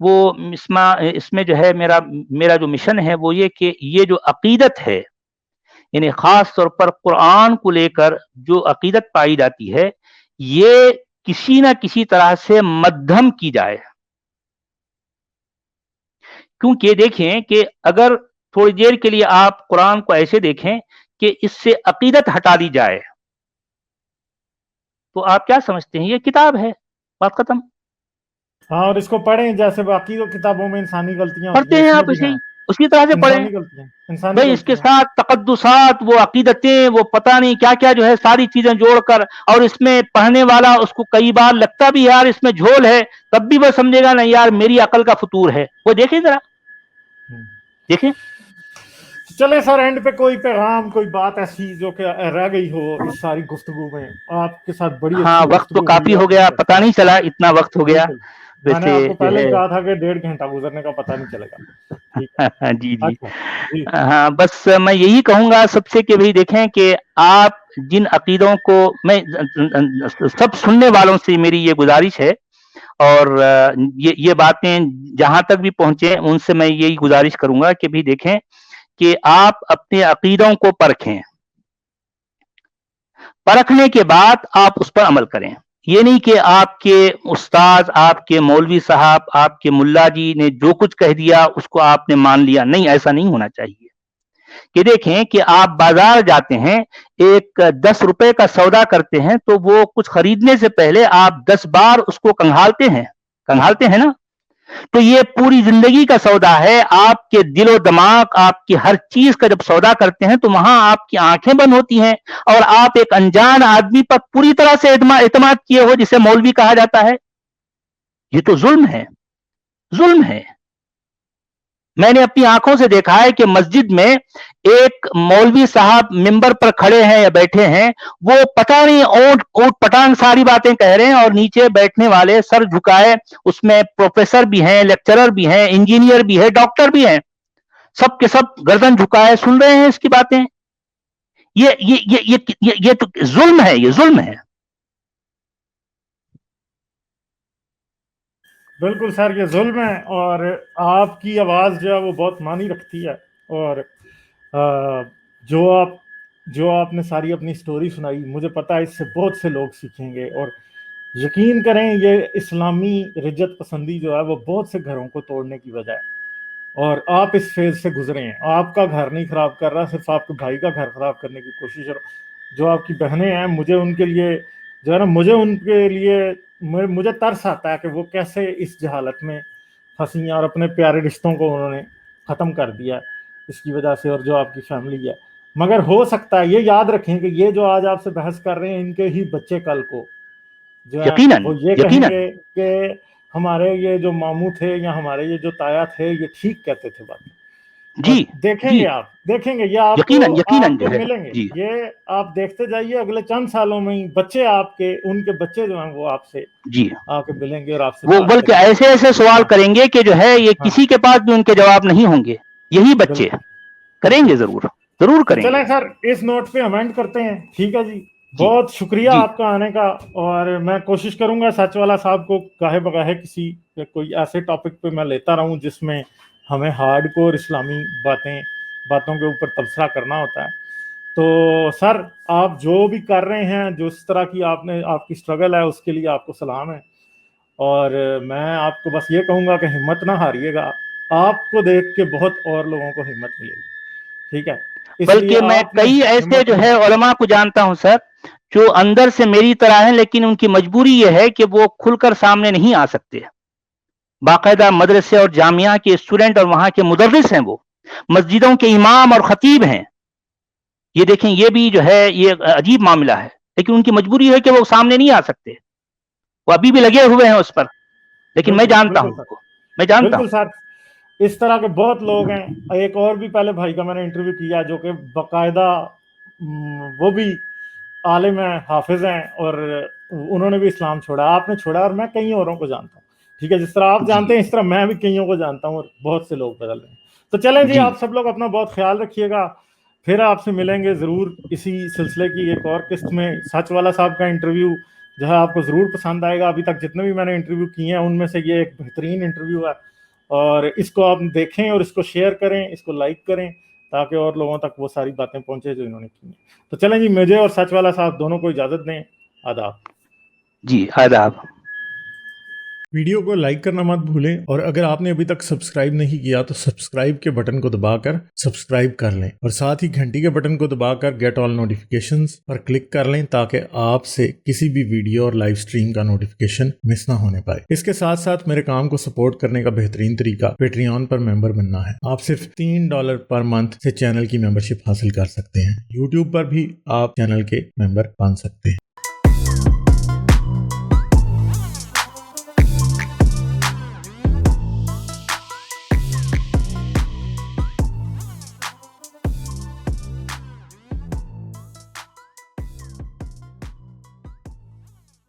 وہ اس میں جو ہے میرا جو مشن ہے وہ یہ کہ یہ جو عقیدت ہے، یعنی خاص طور پر قرآن کو لے کر جو عقیدت پائی جاتی ہے، یہ کسی نہ کسی طرح سے مدھم کی جائے. کیونکہ دیکھیں کہ اگر تھوڑی دیر کے لیے آپ قرآن کو ایسے دیکھیں کہ اس سے عقیدت ہٹا دی جائے تو آپ کیا سمجھتے ہیں؟ یہ کتاب ہے، بات ختم. ہاں، اور اس کو پڑھیں جیسے باقی تو کتابوں میں انسانی غلطیاں ہوتی پڑھتے ہیں، ہیں اس میں آپ بھی اسے ہیں اسی طرح سے پڑھیں. انسانی غلطیاں، انسانی بھئی اس کے غلطیاں. ساتھ تقدسات، وہ عقیدتیں، وہ پتہ نہیں کیا کیا جو ہے ساری چیزیں جوڑ کر، اور اس میں پڑھنے والا اس کو کئی بار لگتا بھی یار اس میں جھول ہے، تب بھی وہ سمجھے گا نہیں یار میری عقل کا فطور ہے. وہ دیکھیں ذرا، دیکھیں. چلے سر، اینڈ پہ کوئی پیغام، کوئی بات ایسی جو کہ رہ گئی ہو اس ساری گفتگو میں؟ آپ کے ساتھ بڑی ہاں، اچھی وقت تو گفتگو ہوئی کافی اور ہو گیا، پتہ نہیں چلا اتنا وقت ہو گیا. بالکل، میں نے ویسے آپ کو جو پہلے ہی ہے کہا تھا کہ 1.5 گھنٹہ گزرنے کا پتہ نہیں چلے گا. ٹھیک ہے. جی جی. اچھا جی. ہاں، بس میں یہی کہوں گا سب سے کہ بھئی دیکھیں کہ آپ جن عقیدوں کو، میں سب سننے والوں سے میری یہ گزارش ہے، اور یہ باتیں جہاں تک بھی پہنچے ان سے میں یہی گزارش کروں گا کہ بھی دیکھیں کہ آپ اپنے عقیدوں کو پرکھیں، پرکھنے کے بعد آپ اس پر عمل کریں. یہ نہیں کہ آپ کے استاد، آپ کے مولوی صاحب، آپ کے ملا جی نے جو کچھ کہہ دیا اس کو آپ نے مان لیا. نہیں، ایسا نہیں ہونا چاہیے. کہ دیکھیں کہ آپ بازار جاتے ہیں، ایک 10 روپے کا سودا کرتے ہیں تو وہ کچھ خریدنے سے پہلے آپ 10 بار اس کو کنگھالتے ہیں نا. تو یہ پوری زندگی کا سودا ہے. آپ کے دل و دماغ، آپ کی ہر چیز کا جب سودا کرتے ہیں تو وہاں آپ کی آنکھیں بند ہوتی ہیں، اور آپ ایک انجان آدمی پر پوری طرح سے اعتماد کیے ہو جسے مولوی کہا جاتا ہے. یہ تو ظلم ہے، ظلم ہے. میں نے اپنی آنکھوں سے دیکھا ہے کہ مسجد میں ایک مولوی صاحب ممبر پر کھڑے ہیں یا بیٹھے ہیں، وہ پتہ نہیں اوٹ پٹانگ ساری باتیں کہہ رہے ہیں، اور نیچے بیٹھنے والے سر جھکائے، اس میں پروفیسر بھی ہیں، لیکچرر بھی ہیں، انجینئر بھی ہے، ڈاکٹر بھی ہیں. سب کے سب گردن جھکائے سن رہے ہیں اس کی باتیں. یہ تو ظلم ہے, یہ ظلم ہے. بالکل سر یہ ظلم ہے, اور آپ کی آواز جو ہے وہ بہت معنی رکھتی ہے, اور جو آپ نے ساری اپنی سٹوری سنائی, مجھے پتا ہے اس سے بہت سے لوگ سیکھیں گے, اور یقین کریں یہ اسلامی رجت پسندی جو ہے وہ بہت سے گھروں کو توڑنے کی وجہ ہے, اور آپ اس فیز سے گزرے ہیں. آپ کا گھر نہیں خراب کر رہا, صرف آپ کے بھائی کا گھر خراب کرنے کی کوشش ہے. جو آپ کی بہنیں ہیں, مجھے ان کے لیے جو ہے نا, مجھے ترس آتا ہے کہ وہ کیسے اس جہالت میں پھنسی ہیں اور اپنے پیارے رشتوں کو انہوں نے ختم کر دیا اس کی وجہ سے, اور جو آپ کی فیملی ہے. مگر ہو سکتا ہے, یہ یاد رکھیں کہ یہ جو آج آپ سے بحث کر رہے ہیں, ان کے ہی بچے کل کو جو ہے یقیناً وہ یہ کہیں یقیناً گے کہ ہمارے یہ جو ماموں تھے یا ہمارے یہ جو تایا تھے یہ ٹھیک کہتے تھے بات. اور جی دیکھیں جی گے یہ آپ یقیناً یقیناً کو جو ہے ملیں گے, جی یہ آپ دیکھتے جائیے, اگلے چند سالوں میں ہی بچے آپ کے, ان کے بچے جو ہیں وہ آپ سے جی آ کے ملیں گے اور آپ سے وہ بات بلکہ کریں گے. ایسے ایسے سوال ہاں کریں گے کہ جو ہے یہ ہاں کسی کے پاس بھی ان کے جواب نہیں ہوں گے. یہی بچے بالکل کریں بالکل. گے, ضرور ضرور تو کریں گے. چلیں سر اس نوٹ پہ ہم اینڈ کرتے ہیں, ٹھیک ہے جی. جی بہت شکریہ جی آپ کا آنے کا, اور میں کوشش کروں گا سچ والا صاحب کو گاہے بگاہے کسی کوئی ایسے ٹاپک پہ میں لیتا رہوں جس میں ہمیں ہارڈ کور اسلامی باتوں کے اوپر تبصرہ کرنا ہوتا ہے. تو سر آپ جو بھی کر رہے ہیں, جو اس طرح کی آپ کی اسٹرگل ہے, اس کے لیے آپ کو سلام ہے. اور میں آپ کو بس یہ کہوں گا کہ ہمت نہ ہاریے گا, آپ کو دیکھ کے بہت اور لوگوں کو ہمت ملے گی, ٹھیک ہے. اس لیے بلکہ میں آپ نے کئی ایسے ہمت جو نہیں ہے ہاری. علماء کو جانتا ہوں سر, جو اندر سے میری طرح ہیں, لیکن ان کی مجبوری یہ ہے کہ وہ کھل کر سامنے نہیں آ سکتے. باقاعدہ مدرسے اور جامعہ کے اسٹوڈنٹ اور وہاں کے مدرس ہیں, وہ مسجدوں کے امام اور خطیب ہیں. یہ دیکھیں, یہ بھی جو ہے یہ عجیب معاملہ ہے, لیکن ان کی مجبوری ہے کہ وہ سامنے نہیں آ سکتے. وہ ابھی بھی لگے ہوئے ہیں اس پر, لیکن میں بالکل جانتا بالکل ہوں ان سر, کو, میں جانتا بالکل ہوں. سر. اس طرح کے بہت لوگ ہیں. ایک اور بھی پہلے بھائی کا میں نے انٹرویو کیا جو کہ باقاعدہ وہ بھی عالم ہیں, حافظ ہیں, اور انہوں نے بھی اسلام چھوڑا, آپ نے چھوڑا, اور میں کئی اوروں کو جانتا ہوں, ٹھیک ہے. جس طرح آپ جی جانتے ہیں اس طرح میں بھی کئیوں کو جانتا ہوں, اور بہت سے لوگ بدل رہے ہیں. تو چلیں جی, جی آپ سب لوگ اپنا بہت خیال رکھیے گا. پھر آپ سے ملیں گے ضرور اسی سلسلے کی ایک اور قسط میں. سچ والا صاحب کا انٹرویو جو ہے آپ کو ضرور پسند آئے گا. ابھی تک جتنے بھی میں نے انٹرویو کیے ہیں ان میں سے یہ ایک بہترین انٹرویو ہے, اور اس کو آپ دیکھیں اور اس کو شیئر کریں, اس کو لائک کریں, تاکہ اور لوگوں تک وہ ساری باتیں پہنچے جو انہوں نے کی ہیں. تو چلیں جی, مجھے اور سچ والا صاحب دونوں کو اجازت دیں. آداب. جی آداب. ویڈیو کو لائک کرنا مت بھولیں, اور اگر آپ نے ابھی تک سبسکرائب نہیں کیا تو سبسکرائب کے بٹن کو دبا کر سبسکرائب کر لیں, اور ساتھ ہی گھنٹی کے بٹن کو دبا کر گیٹ آل نوٹیفیکیشنز پر کلک کر لیں, تاکہ آپ سے کسی بھی ویڈیو اور لائیو سٹریم کا نوٹیفیکیشن مس نہ ہونے پائے. اس کے ساتھ ساتھ میرے کام کو سپورٹ کرنے کا بہترین طریقہ پیٹریون پر ممبر بننا ہے. آپ صرف $3 پر منتھ سے چینل کی ممبرشپ حاصل کر سکتے ہیں. یوٹیوب پر بھی آپ چینل کے ممبر بن سکتے ہیں.